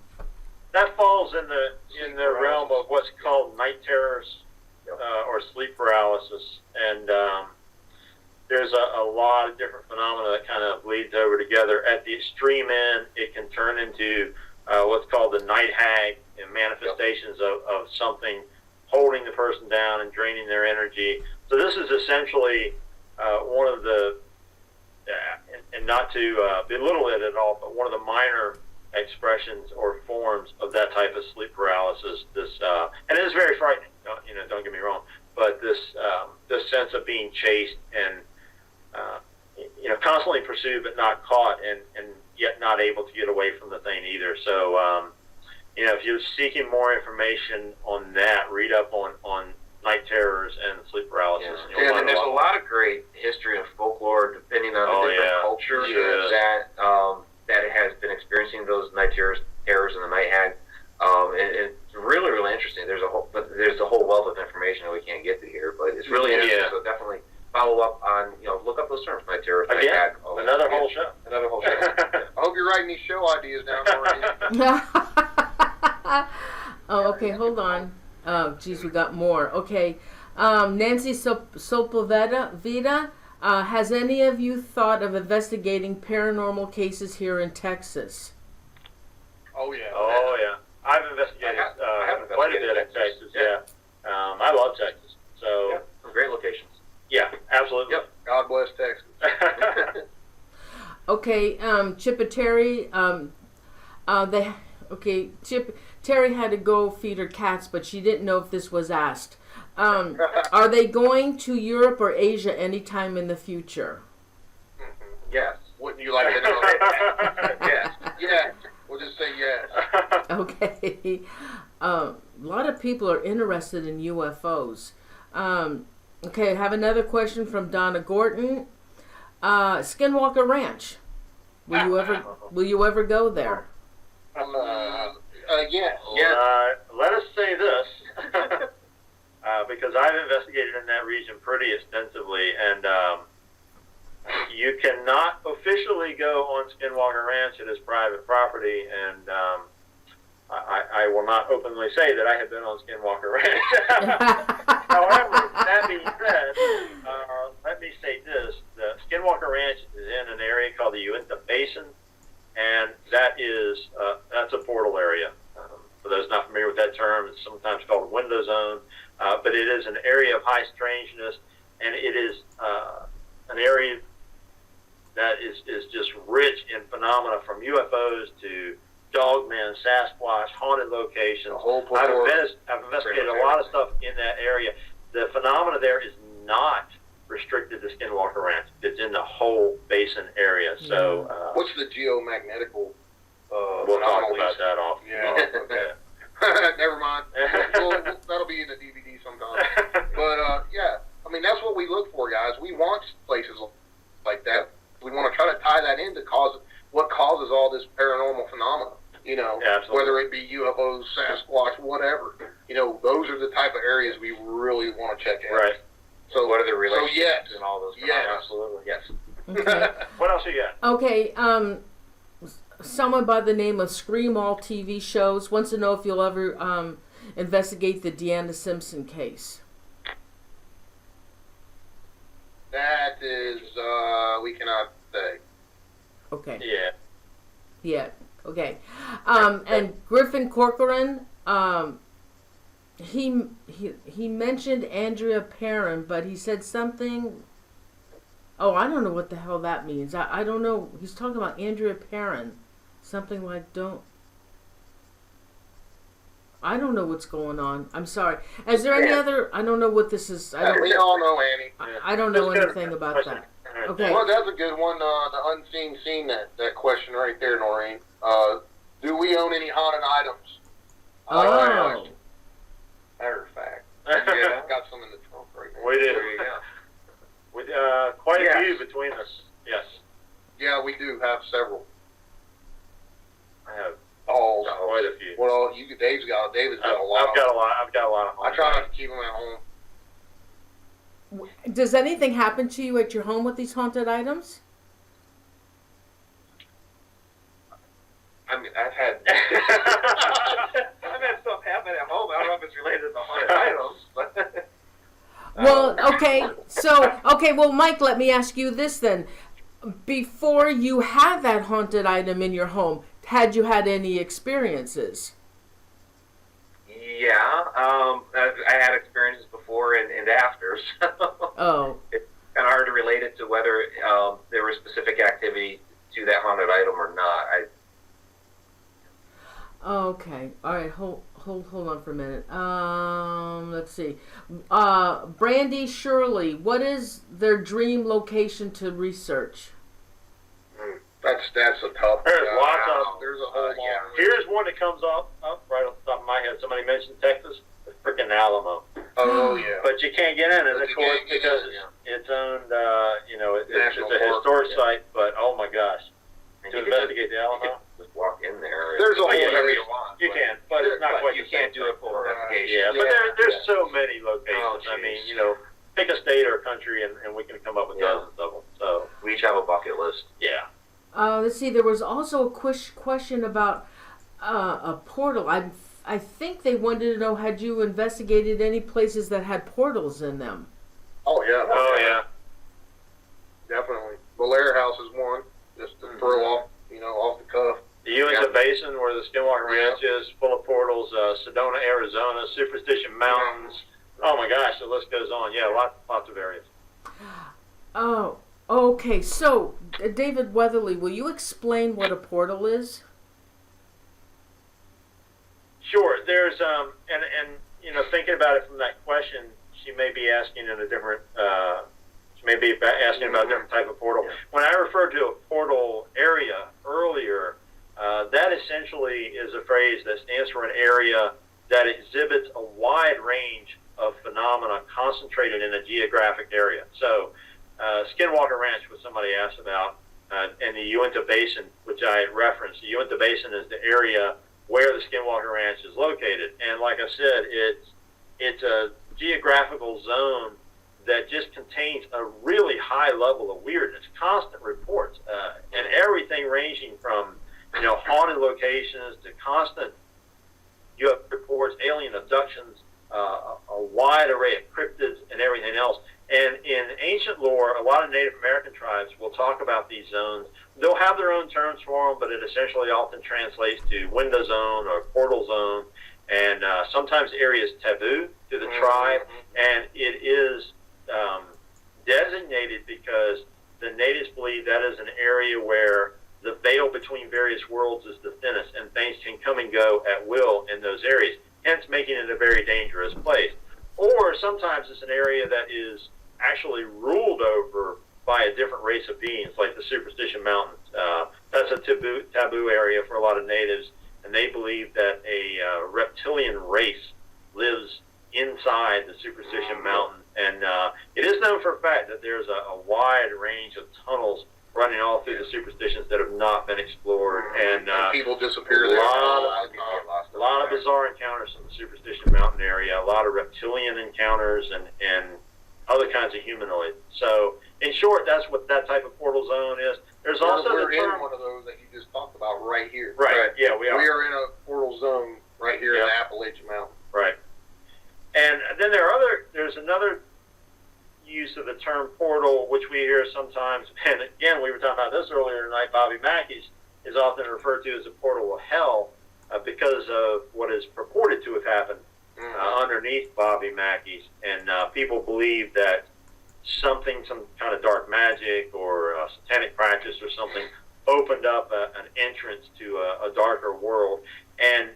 That falls in the realm of what's called night terrors or sleep paralysis, and there's a lot of different phenomena that kind of bleeds over together. At the extreme end, it can turn into what's called the night hag, and manifestations of something holding the person down and draining their energy. So this is essentially one of the, and not to belittle it at all, but one of the minor expressions or forms of that type of sleep paralysis. This and it is very frightening. Don't get me wrong, but this sense of being chased and constantly pursued but not caught, and yet not able to get away from the thing either. So if you're seeking more information on that, read up on night terrors and sleep paralysis. Yeah, and there's a lot of great history and folklore, depending on the different cultures that has been experiencing those night terrors and the night hag. And it's really, really interesting. There's a whole wealth of information that we can't get to here, but it's really interesting. So definitely follow up on, look up those terms, night terrors, night hag. Another whole show. I hope you're writing these show ideas down already. Oh, okay, hold on. Oh, geez, we got more. Okay, Nancy Sepulveda, has any of you thought of investigating paranormal cases here in Texas? Oh, yeah. Oh, yeah. I've investigated quite a bit in Texas, I love Texas. So some great locations. Yeah, absolutely. Yep. God bless Texas. Okay, Terry, Terry had to go feed her cats, but she didn't know if this was asked. Are they going to Europe or Asia anytime in the future? Yes. Wouldn't you like to know? Yes. Yes. We'll just say yes. Okay. A lot of people are interested in UFOs. Okay, I have another question from Donna Gorton. Skinwalker Ranch. Will you ever go there? Yes. Let us say this, because I've investigated in that region pretty extensively, and you cannot officially go on Skinwalker Ranch. It is private property, and I will not openly say that I have been on Skinwalker Ranch. However, that being said, let me say this. The Skinwalker Ranch is in an area called the Uinta Basin, and that's a portal area. For those not familiar with that term. It's sometimes called a window zone, but it is an area of high strangeness, and it is an area that is just rich in phenomena from UFOs to dogmen, Sasquatch, haunted locations. I've investigated a lot of stuff in that area. The phenomena there is not restricted to Skinwalker Ranch. It's in the whole basin area. So, what's the geomagnetical? We'll talk about that off. Yeah. Okay. Never mind. That'll be in the DVD sometime. But yeah, I mean that's what we look for, guys. We want places like that. We want to try to tie that into what causes all this paranormal phenomena. You know, whether it be UFOs, Sasquatch, whatever. You know, those are the type of areas we really want to check out. Right. So what are the relationships and all those? Yes. Absolutely. Yes. Okay. What else you got? Okay, someone by the name of Scream All TV Shows wants to know if you'll ever investigate the Deanna Simpson case. That is, we cannot say. Okay. Yeah. Yeah. Okay. And Griffin Corcoran, he mentioned Andrea Perrin, but he said something. Oh, I don't know what the hell that means. I don't know. He's talking about Andrea Perrin. Something like I don't know what's going on. I'm sorry. Is there any other? I don't know what this is. We all know Annie. I don't know anything about that. Okay. Well, that's a good one. The unseen scene. That question right there, Noreen. Do we own any haunted items? Oh. Matter of fact. Yeah, I've got some in the trunk right now. We do. There you go. With quite a few between us. Yes. Yeah, we do have several. I have quite a few. Well, David's got a lot. I've got a lot of I try not to keep them at home. Does anything happen to you at your home with these haunted items? I mean, I've had stuff happen at home. I don't know if it's related to the haunted items, but. Well, well, Mike, let me ask you this then. Before you had that haunted item in your home, had you had any experiences? Yeah, I had experiences before and after, so Oh. It's kind of hard to relate it to whether there was specific activity to that haunted item or not. Okay. All right. Hold on for a minute. Let's see. Brandy Shirley, what is their dream location to research? That's a tough. There's lots of. There's a whole lot. Here's one that comes up right off the top of my head. Somebody mentioned Texas. The freaking Alamo. Oh yeah. But you can't get in it, of course, because it's owned. It's a historic site. But oh my gosh, to investigate the Alamo. Just walk in there. There's a whole whatever you want. You can, but it's not quite. You can't do it for investigation. Yeah, but there's so many locations. I mean, pick a state or a country, and we can come up with dozens of them. So we each have a bucket list. Yeah. Let's see. There was also a question about a portal. I think they wanted to know, had you investigated any places that had portals in them? Oh yeah. Oh yeah. Definitely. Belair House is one. Just to throw off the cuff. The Uinta Basin, where the Skinwalker Ranch is, full of portals. Sedona, Arizona, Superstition Mountains. Oh my gosh, the list goes on. Yeah, lots of areas. Oh, okay. So, David Weatherly, will you explain what a portal is? Sure. There's thinking about it from that question, she may be asking in a different. She may be asking about a different type of portal. Yeah. When I referred to a portal area earlier, that essentially is a phrase that stands for an area that exhibits a wide range of phenomena concentrated in a geographic area. So, Skinwalker Ranch, which somebody asked about, and the Uinta Basin, which I referenced. The Uinta Basin is the area where the Skinwalker Ranch is located. And like I said, it's a geographical zone that just contains a really high level of weirdness, constant reports, and everything ranging from, haunted locations to constant UFO reports, alien abductions, a wide array of cryptids and everything else. And in ancient lore, a lot of Native American tribes will talk about these zones. They'll have their own terms for them, but it essentially often translates to window zone or portal zone. And sometimes the area is taboo to the tribe, and it is designated because the natives believe that is an area where the veil between various worlds is the thinnest, and things can come and go at will in those areas, hence making it a very dangerous place. Or sometimes it's an area that is actually ruled over by a different race of beings, like the Superstition Mountains. That's a taboo area for a lot of natives, and they believe that a reptilian race lives inside the Superstition Mountain. And it is known for a fact that there's a wide range of tunnels running all through the Superstitions that have not been explored. And people disappear a there. lot of bizarre encounters in the Superstition Mountain area, a lot of reptilian encounters and other kinds of humanoids. So, in short, that's what that type of portal zone is. There's also we're the term, in one of those that you just talked about right here. Right, yeah, we are. We are in a portal zone right here in the Appalachian Mountains. Right. And then there's another use of the term portal, which we hear sometimes, and again, we were talking about this earlier tonight, Bobby Mackey's is often referred to as a portal of hell because of what is purported to have happened underneath Bobby Mackey's. And people believe that some kind of dark magic or satanic practice or something opened up an entrance to a darker world. And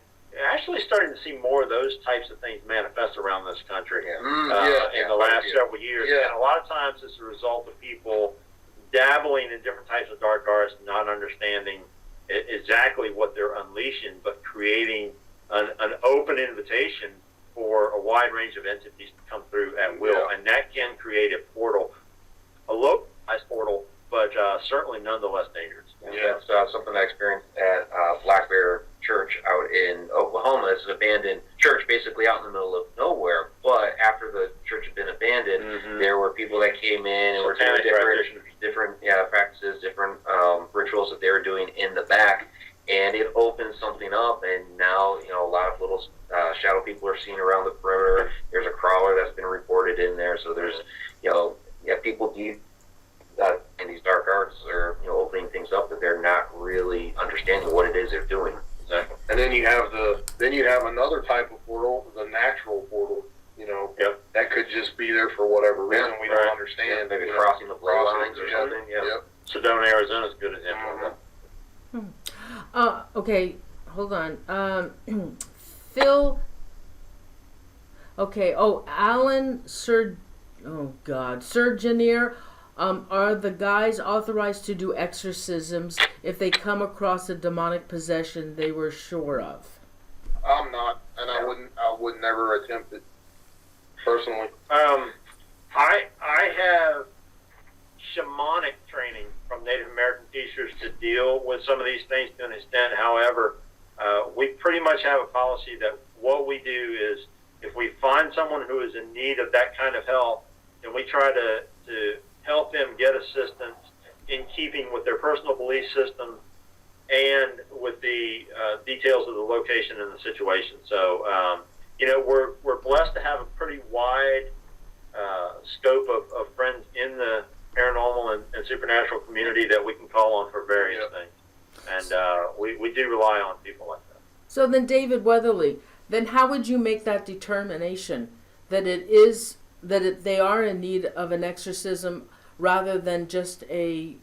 actually starting to see more of those types of things manifest around this country in the last several years. Yeah. And a lot of times it's a result of people dabbling in different types of dark arts, not understanding exactly what they're unleashing, but creating an open invitation for a wide range of entities to come through at will. Yeah. And that can create a portal, a localized portal, but certainly nonetheless dangerous. Yeah, that's something I experienced at Black Bear Church out in Oklahoma. It's an abandoned church basically out in the middle of nowhere. But after the church had been abandoned, there were people that came in and were doing different practices, different rituals that they were doing in the back. And it opened something up, and now, a lot of little shadow people are seen around the perimeter. There's a crawler that's been reported in there. So there's, people do in these dark arts are opening things up that they're not really understanding what it is they're doing. Exactly. And then you have another type of portal, the natural portal. That could just be there for whatever reason we don't understand. Maybe crossing the bloodlines or something. Sedona, Arizona is a good example of that. Okay, hold on. Phil. Okay. Alan Surgeonier. Are the guys authorized to do exorcisms if they come across a demonic possession they were sure of? I'm not, and I would never attempt it personally. I have shamanic training from Native American teachers to deal with some of these things to an extent. However, we pretty much have a policy that what we do is if we find someone who is in need of that kind of help, then we try to help them get assistance in keeping with their personal belief system and with the details of the location and the situation. So, we're blessed to have a pretty wide scope of friends in the paranormal and supernatural community that we can call on for various things. And we do rely on people like that. So then, David Weatherly, then how would you make that determination that they are in need of an exorcism rather than just a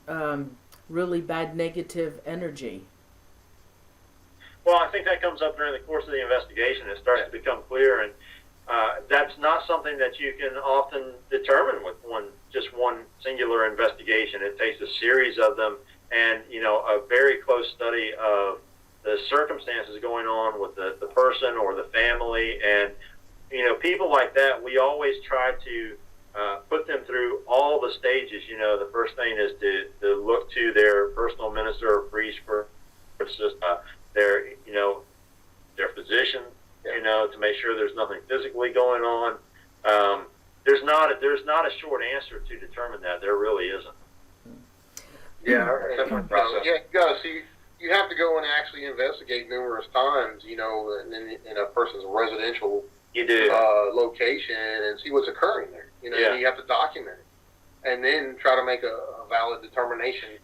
really bad negative energy? Well, I think that comes up during the course of the investigation. It starts to become clear, and that's not something that you can often determine with just one singular investigation. It takes a series of them and, a very close study of the circumstances going on with the person or the family. And, people like that, we always try to put them through all the stages. The first thing is to look to their personal minister or priest for their physician, to make sure there's nothing physically going on. There's not a short answer to determine that. There really isn't. Yeah, different process. You gotta see. You have to go and actually investigate numerous times, in a person's residential location and see what's occurring there. You have to document it, and then try to make a valid determination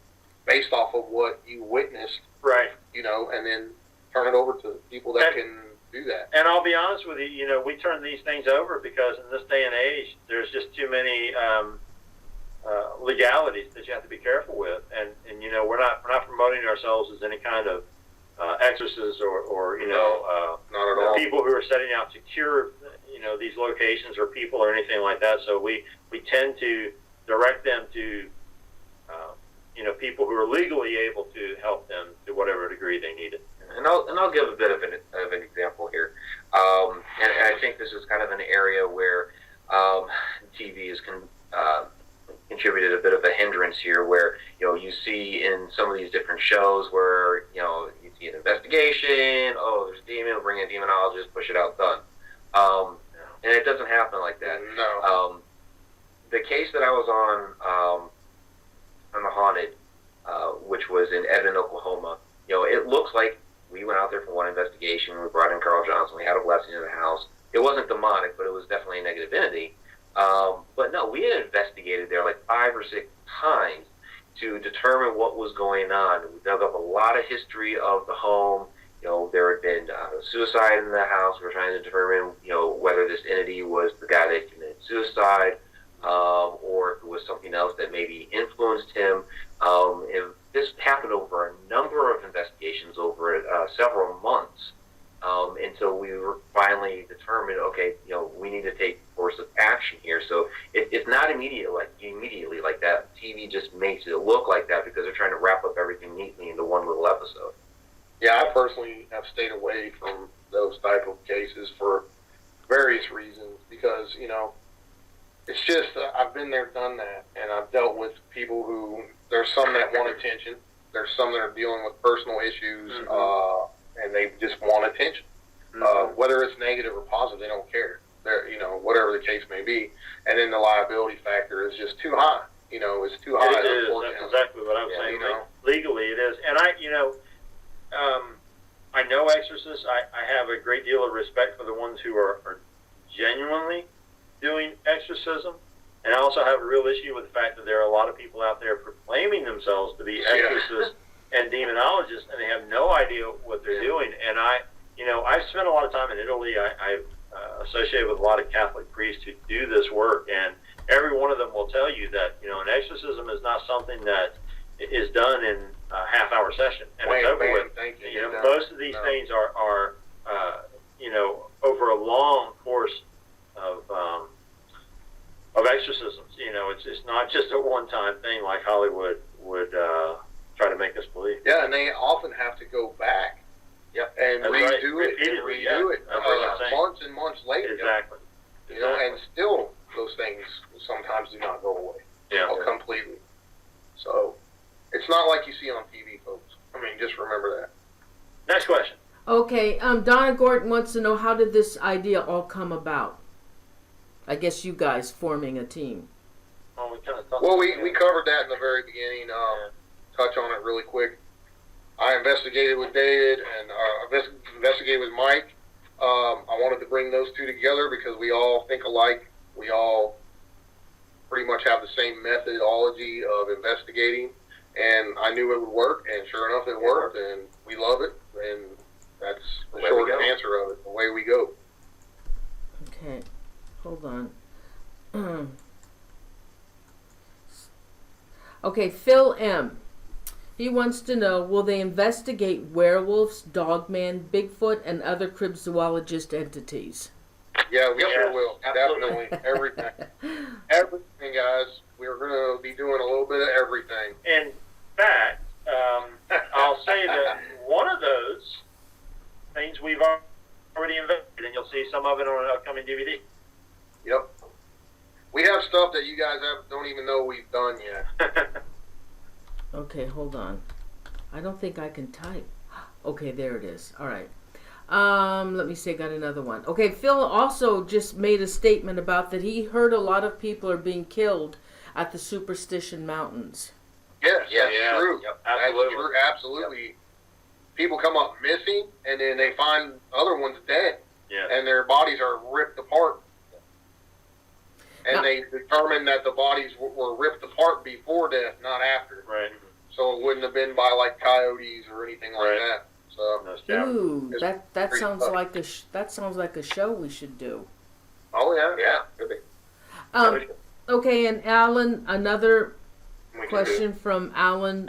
based off of what you witnessed. Right. And then turn it over to people that can do that. And I'll be honest with you, we turn these things over because in this day and age, there's just too many legalities that you have to be careful with. And we're not promoting ourselves as any kind of exorcists or not at all. people who are setting out to cure, these locations or people or anything like that. So we tend to direct them to, people who are legally able to help them to whatever degree they need it. And I'll give a bit of an example here. And I think this is kind of an area where TV has contributed a bit of a hindrance here, where you see in some of these different shows where you see an investigation. Oh, there's a demon. We'll bring in a demonologist, push it out, done. And it doesn't happen like that. No. The case that I was on the Haunted, which was in Edmond, Oklahoma. It looks like we went out there for one investigation. We brought in Carl Johnson. We had a blessing in the house. It wasn't demonic, but it was definitely a negative entity. But no, we had investigated there like 5 or 6 times to determine what was going on. We dug up a lot of history of the home. There had been suicide in the house. We were trying to determine, whether this entity was the guy that committed suicide, or if it was something else that maybe influenced him. And this happened over a number of investigations over several months, until we were finally determined, okay, we need to take course of action here. So it's not immediately like that. TV just makes it look like that because they're trying to wrap up everything neatly into one little episode. Yeah, I personally have stayed away from those type of cases for various reasons because, it's just, I've been there, done that, and I've dealt with people who, there's some that want attention, there's some that are dealing with personal issues, and they just want attention. Whether it's negative or positive, they don't care. They're, whatever the case may be. And then the liability factor is just too high. It's too high. It is. That's exactly what I'm saying. Legally, it is. And I know exorcists. I have a great deal of respect for the ones who are genuinely doing exorcism. And I also have a real issue with the fact that there are a lot of people out there proclaiming themselves to be exorcists and demonologists, and they have no idea what they're doing. And I've spent a lot of time in Italy. I've associated with a lot of Catholic priests who do this work, and every one of them will tell you that an exorcism is not something that is done in a half-hour session and it's over with. Most of these things are over a long course of exorcisms. It's not just a one-time thing like Hollywood would try to make us believe. Yeah, and they often have to go back and redo it months and months later. Exactly. And still those things sometimes do not go away completely. So it's not like you see on TV, folks. Just remember that. Next question. Okay, Donna Gordon wants to know, how did this idea all come about? I guess you guys forming a team. Well, we kind of talked we covered that in the very beginning. Touch on it really quick. I investigated with David and investigated with Mike. I wanted to bring those two together because we all think alike. We all pretty much have the same methodology of investigating, and I knew it would work, and sure enough, it worked, and we love it, and that's the short answer of it. Away we go. Okay, hold on. Okay, Phil M. He wants to know, will they investigate werewolves, dogman, Bigfoot, and other cryptozoologist entities? Yeah, we sure will. Absolutely. Definitely. Everything. Everything, guys. We're going to be doing a little bit of everything. In fact, I'll say that one of those things we've already investigated, and you'll see some of it on an upcoming DVD. Yep. We have stuff that you guys don't even know we've done yet. Okay, hold on. I don't think I can type. Okay, there it is. All right. Let me see. I got another one. Okay, Phil also just made a statement about that he heard a lot of people are being killed at the Superstition Mountains. Yes, that's true. Yep, absolutely. That's true. Absolutely. Yep. People come up missing, and then they find other ones dead, and their bodies are ripped apart. And they determined that the bodies were ripped apart before death, not after. Right. So it wouldn't have been by like coyotes or anything like that. So Thomas Jefferson. Ooh, It's that pretty sounds tough. like that sounds like a show we should do. Oh yeah. Yeah, could be. Okay, and Alan, another We can question from Alan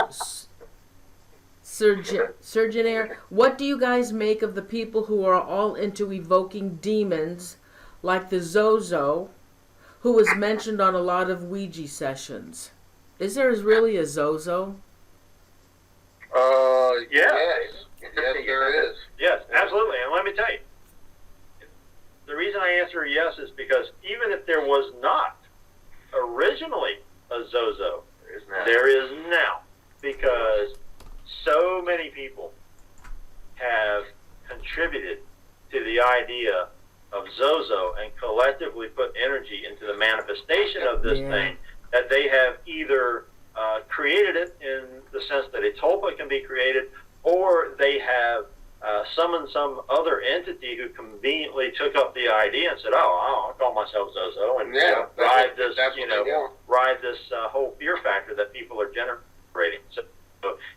Surgeonaire. What do you guys make of the people who are all into evoking demons, like the Zozo, who was mentioned on a lot of Ouija sessions? Is there really a Zozo? Yes, there is. Yes, absolutely. And let me tell you, the reason I answer yes is because even if there was not originally a Zozo, there is now, because so many people have contributed to the idea of Zozo and collectively put energy into the manifestation of this thing that they have either created it in the sense that a tulpa can be created, or they have summoned some other entity who conveniently took up the idea and said, "Oh, I'll call myself Zozo," and ride this, ride this whole fear factor that people are generating. So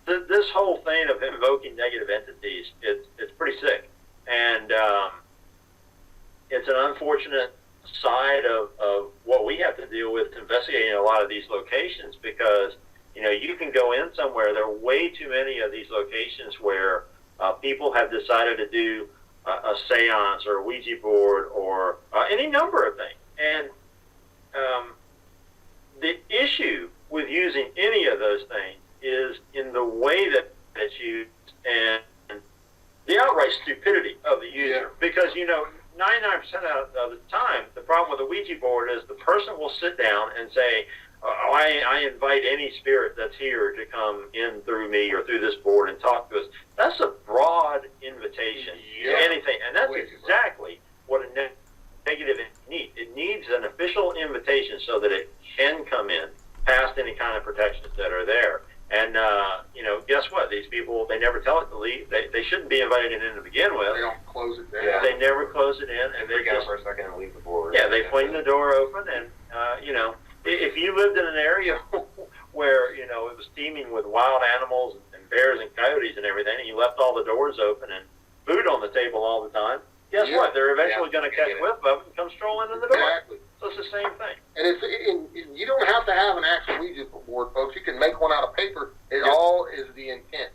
this whole thing of invoking negative entities, it's pretty sick, and it's an unfortunate side of what we have to deal with investigating a lot of these locations, because you can go in somewhere. There are way too many of these locations where people have decided to do a seance or a Ouija board or any number of things. And the issue with using any of those things is in the way that it's used and the outright stupidity of the user. Yeah. Because, 99% of the time, the problem with a Ouija board is the person will sit down and say, I invite any spirit that's here to come in through me or through this board and talk to us. That's a broad invitation to anything, and that's exactly what a negative needs. It needs an official invitation so that it can come in past any kind of protections that are there. And, guess what? These people, they never tell it to leave. They shouldn't be invited in to begin with. They don't close it down. Yeah. They never close it in. And They freak out for a second and leave the board. yeah, they fling the door open, and if you lived in an area where it was teeming with wild animals and bears and coyotes and everything, and you left all the doors open and food on the table all the time, guess what? They're eventually going to catch whiff of it and come strolling in the door. Exactly. So it's the same thing. And you don't have to have an actual Ouija board, folks. You can make one out of paper. It all is the intent.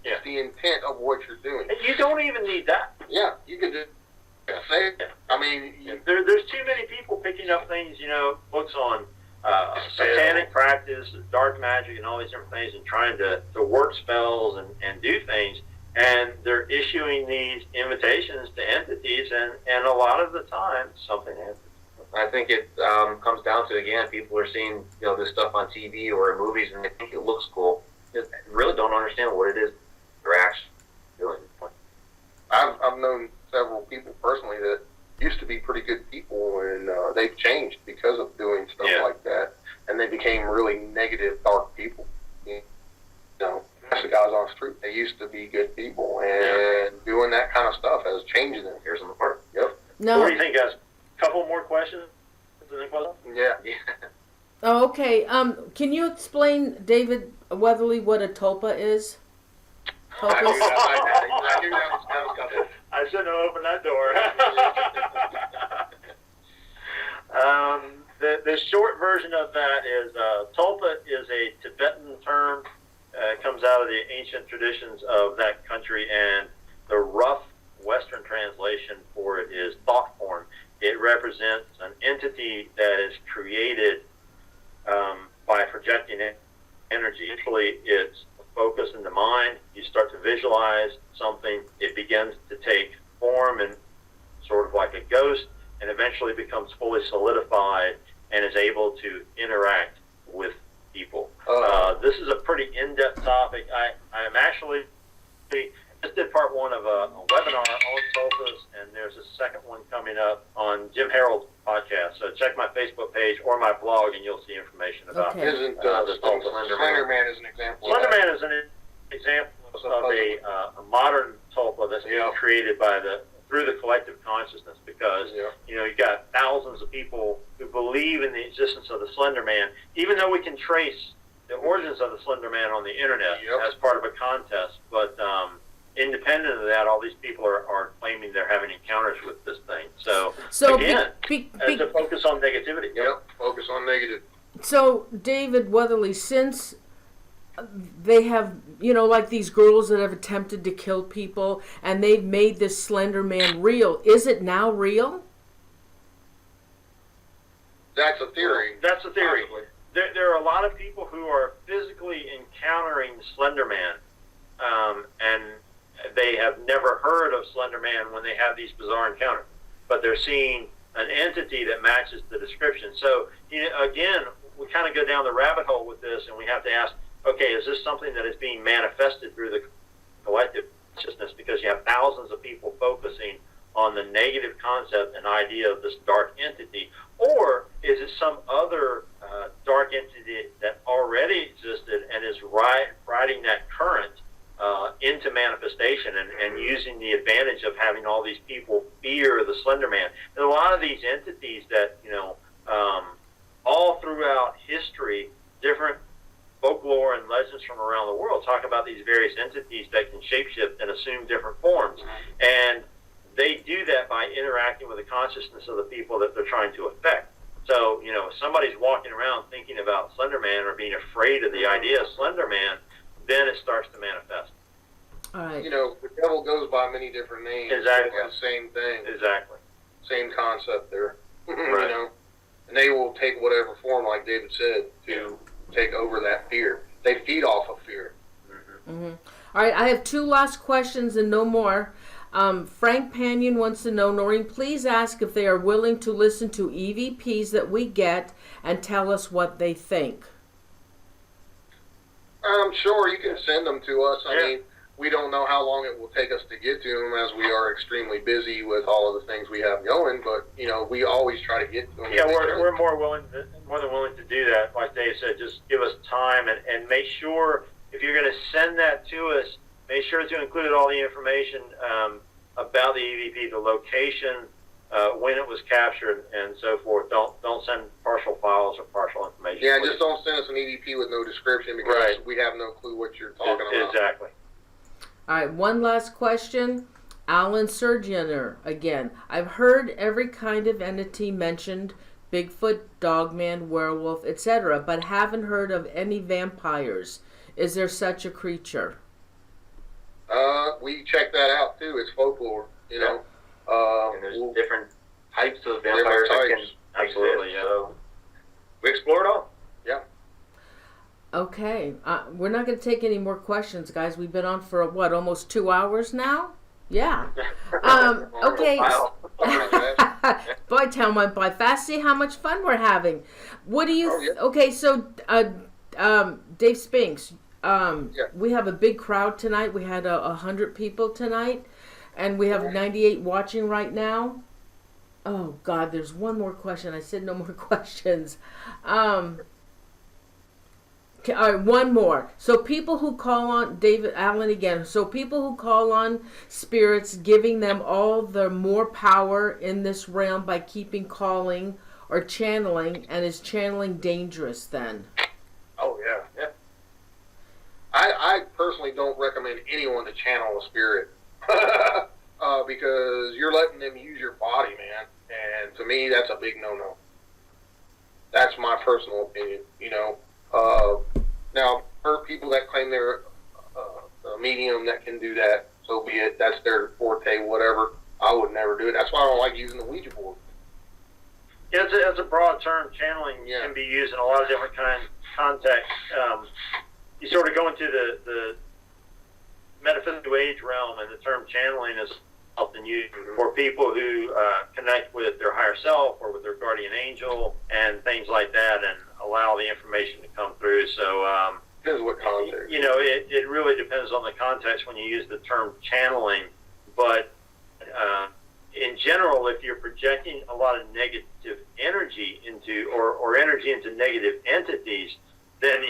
Yeah. It's the intent of what you're doing. And you don't even need that. Yeah, you can just say it. I mean, There's too many people picking up things, books on satanic practice, dark magic, and all these different things, and trying to work spells and do things, and they're issuing these invitations to entities, and a lot of the time something happens. I think it comes down to, again, people are seeing this stuff on TV or in movies, and they think it looks cool. They really don't understand what it is they're actually doing. I've known several people personally that used to be pretty good people, and they've changed because of doing stuff like that, and they became really negative, dark people. That's the guys on the street. They used to be good people, and doing that kind of stuff has changed them. Here's them apart. Yep. No. What do you think, guys? Couple more questions? Yeah. Oh, okay. Can you explain, David Weatherly, what a tulpa is? I knew that was coming. I shouldn't have opened that door. The short version of that is tulpa is a Tibetan term. It comes out of the ancient traditions of that country, and the rough Western translation for it is thought form. It represents an entity that is created by projecting energy. Usually it's focus in the mind. You start to visualize something. It begins to take form and sort of like a ghost, and eventually becomes fully solidified and is able to interact with people. This is a pretty in-depth topic. I am actually just did part one of a webinar on tulpas, and there's a second one coming up on Jim Harold's podcast. So check my Facebook page or my blog, and you'll see information about Okay. Isn't the tulpa. Slender Man is an example? Slender Man is an example of a modern tulpa that's being created by through the collective consciousness, because you've got thousands of people who believe in the existence of the Slender Man, even though we can trace the origins of the Slender Man on the internet as part of a contest. But independent of that, all these people are claiming they're having encounters with this thing. So again, it's a focus on negativity. Yep, focus on negative. So, David Weatherly, since they have, like these girls that have attempted to kill people, and they've made this Slender Man real, is it now real? That's a theory. That's a theory. Possibly. There are a lot of people who are physically encountering Slender Man, and they have never heard of Slender Man when they have these bizarre encounters, but they're seeing an entity that matches the description. So, again, we kind of go down the rabbit hole with this, and we have to ask, okay, is this something that is being manifested through the collective consciousness, because you have thousands of people focusing on the negative concept and idea of this dark entity, or is it some other dark entity that already existed and is riding that current into manifestation and using the advantage of having all these people fear the Slender Man? And a lot of these entities that, all throughout history, different folklore and legends from around the world talk about these various entities that can shapeshift and assume different forms. And they do that by interacting with the consciousness of the people that they're trying to affect. So, if somebody's walking around thinking about Slender Man or being afraid of the idea of Slender Man, then it starts to manifest. All right. The devil goes by many different names. Exactly. It's the same thing. Exactly. Same concept there. Right. And they will take whatever form, like David said, to take over that fear. They feed off of fear. Mm-hmm. All right, I have two last questions and no more. Frank Panion wants to know, Noreen, please ask if they are willing to listen to EVPs that we get and tell us what they think. I'm sure you can send them to us. I Yeah. mean, we don't know how long it will take us to get to them, as we are extremely busy with all of the things we have going. But we always try to get to them. Yeah, we're more than willing to do that. Like Dave said, just give us time and make sure, if you're going to send that to us, make sure to include all the information about the EVP, the location, when it was captured, and so forth. Don't send partial files or partial information. Yeah, just don't send us an EVP with no description, because we have no clue what you're talking about. Exactly. All right, one last question. Alan Surgeoner, again. I've heard every kind of entity mentioned, Bigfoot, Dogman, werewolf, etc., but haven't heard of any vampires. Is there such a creature? We check that out too. It's folklore, And there's different types of vampires that can Absolutely, exist. So we explore it all. Yeah. Okay, we're not going to take any more questions, guys. We've been on for, almost 2 hours now? Yeah. Okay. Wow. Boy, time went by fast. See how much fun we're having. What do you... Okay, so Dave Spinks, we have a big crowd tonight. We had 100 people tonight, and we have 98 watching right now. Oh, God, there's one more question. I said no more questions. Okay, all right, one more. So people who call on, David Allen again, so people who call on spirits, giving them all the more power in this realm by keeping calling or channeling, and is channeling dangerous then? Oh, yeah. I personally don't recommend anyone to channel a spirit because you're letting them use your body, man. And to me, that's a big no-no. That's my personal opinion, Now, for people that claim they're a medium that can do that, so be it. That's their forte, whatever. I would never do it. That's why I don't like using the Ouija board. Yeah, it's a broad term. Channeling can be used in a lot of different contexts. You sort of go into the metaphysical age realm, and the term channeling is often used for people who connect with their higher self or with their guardian angel and things like that, and allow the information to come through. So, Depends what context. It really depends on the context when you use the term channeling. But in general, if you're projecting a lot of negative energy into or energy into negative entities, then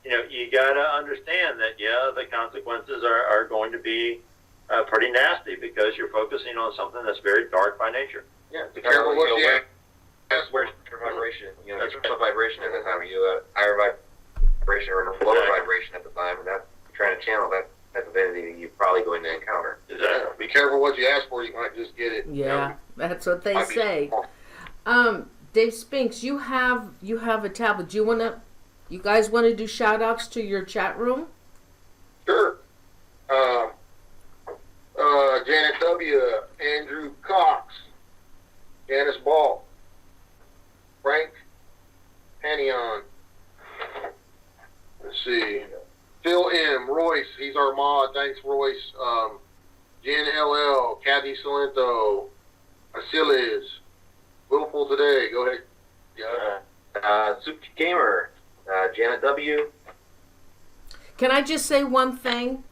you got to understand that the consequences are going to be pretty nasty, because you're focusing on something that's very dark by nature. Yeah, be careful what you ask. Where's your vibration? There's a vibration at the time. You higher vibration or a lower vibration at the time, and that you're trying to channel that type of of anything you're probably going to encounter. Be careful what you ask for. You might just get it. Yeah, that's what they Might be say. small. Dave Spinks, you have a tablet. Do you guys want to do shout outs to your chat room? Sure. Janet W., Andrew Cox, Janice Ball, Frank Panion. Let's see. Phil M., Royce, he's our mod. Thanks, Royce. Jen LL, Kathy Salento, Asilis, Willful Today. Go ahead. Yeah. Super Gamer, Janet W. Can I just say one thing?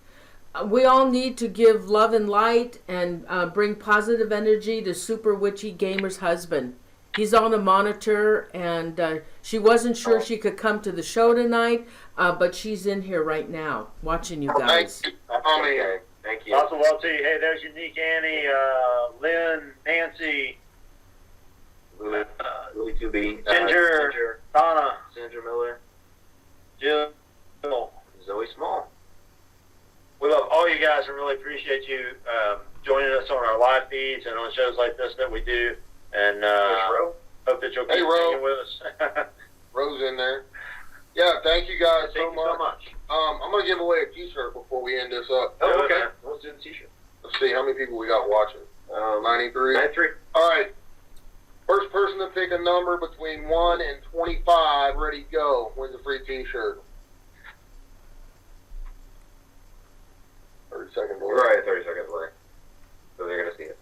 We all need to give love and light and bring positive energy to Super Witchy Gamer's husband. He's on a monitor, and she wasn't sure she could come to the show tonight, but she's in here right now watching you guys. Okay, thank you. Also, well, too. Hey, there's Unique Annie, Lynn, Nancy, Louie 2B, Ginger, Donna, Sandra Miller, Jill. Zoe Small. We love all you guys and really appreciate you joining us on our live feeds and on shows like this that we do. And hope that you'll keep hanging with us. Rose in there. Yeah, thank you guys Thank you so much. I'm going to give away a t-shirt before we end this up. Oh, okay. Let's do the t-shirt. Let's see, how many people we got watching? 93? 93. All right. First person to pick a number between 1 and 25, ready, go, wins a free t-shirt. 30 seconds away. Right, 30 seconds away. So they're going to see it.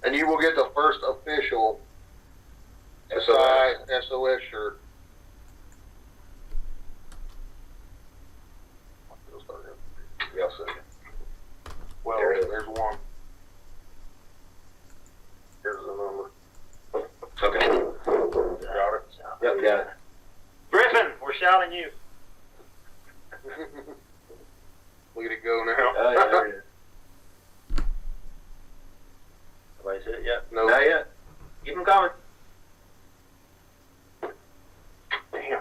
And you will get the first official SOS shirt. Yes, sir. Well, there's one. Here's the number. Okay. Got it? Yep, got it. Griffin, we're shouting you. Look at it go now. Oh, yeah, there it is. Nobody's hit it yet? No. Not yet. Keep them coming. Damn.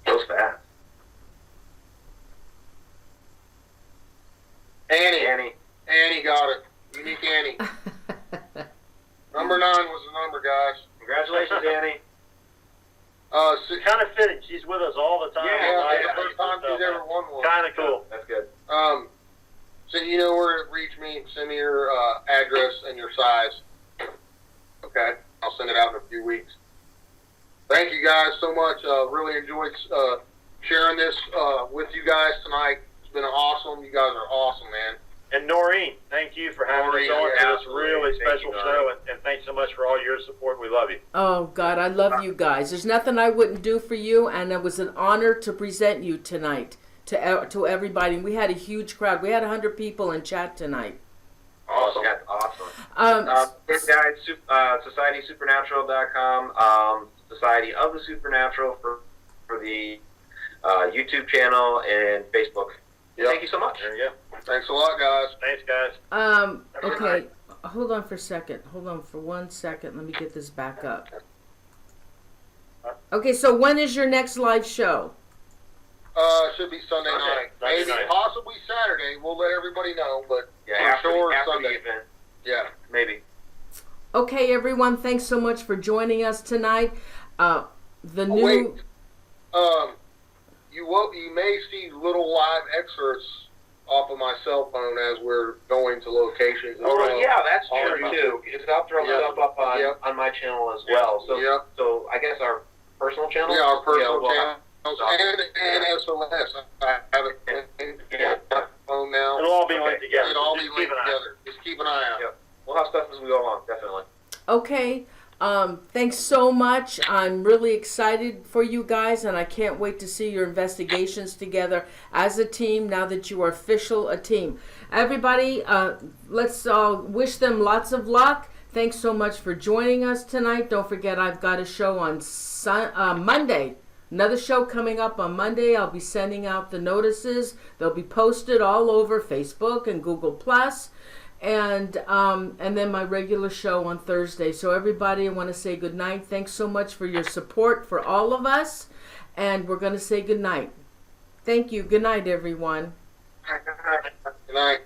Goes fast. Annie got it. Unique Annie. Number 9 was the number, guys. Congratulations, Annie. Kind of fitting. She's with us all the time. Yeah, it's the first time she's ever won one. Kind of cool. That's good. So you know where to reach me. Send me your address and your size. Okay, I'll send it out in a few weeks. Thank you guys so much. Really enjoyed sharing this with you guys tonight. It's been awesome. You guys are awesome, man. And Noreen, thank you for having us on to this really special show, and thanks so much for all your support. We love you. Oh, God, I love you guys. There's nothing I wouldn't do for you, and it was an honor to present you tonight to everybody. We had a huge crowd. We had 100 people in chat tonight. Awesome. That's awesome. Guys, SocietySupernatural.com, Society of the Supernatural for the YouTube channel and Facebook. Yep. Thank you so much. There you go. Thanks a lot, guys. Thanks, guys. Okay, hold on for a second. Hold on for 1 second. Let me get this back up. Okay, so when is your next live show? Should be Sunday night. Maybe, possibly Saturday. We'll let everybody know, but after Sunday. the event. Yeah. Maybe. Okay, everyone, thanks so much for joining us tonight. Wait. You may see little live excerpts off of my cell phone as we're going to locations. Yeah, that's true too. Because I'll throw stuff up on my channel as well. So I guess our personal channel. Yeah, our personal channels and SOS. I have a phone now. It'll all be linked together. It'll all be linked together. Just keep an eye out. Yep. We'll have stuff as we go along, definitely. Okay. Thanks so much. I'm really excited for you guys, and I can't wait to see your investigations together as a team now that you are official a team. Everybody, let's wish them lots of luck. Thanks so much for joining us tonight. Don't forget, I've got a show on Monday. Another show coming up on Monday. I'll be sending out the notices. They'll be posted all over Facebook and Google+. and then my regular show on Thursday. So everybody, I want to say good night. Thanks so much for your support for all of us, and we're going to say good night. Thank you. Good night, everyone. Good night.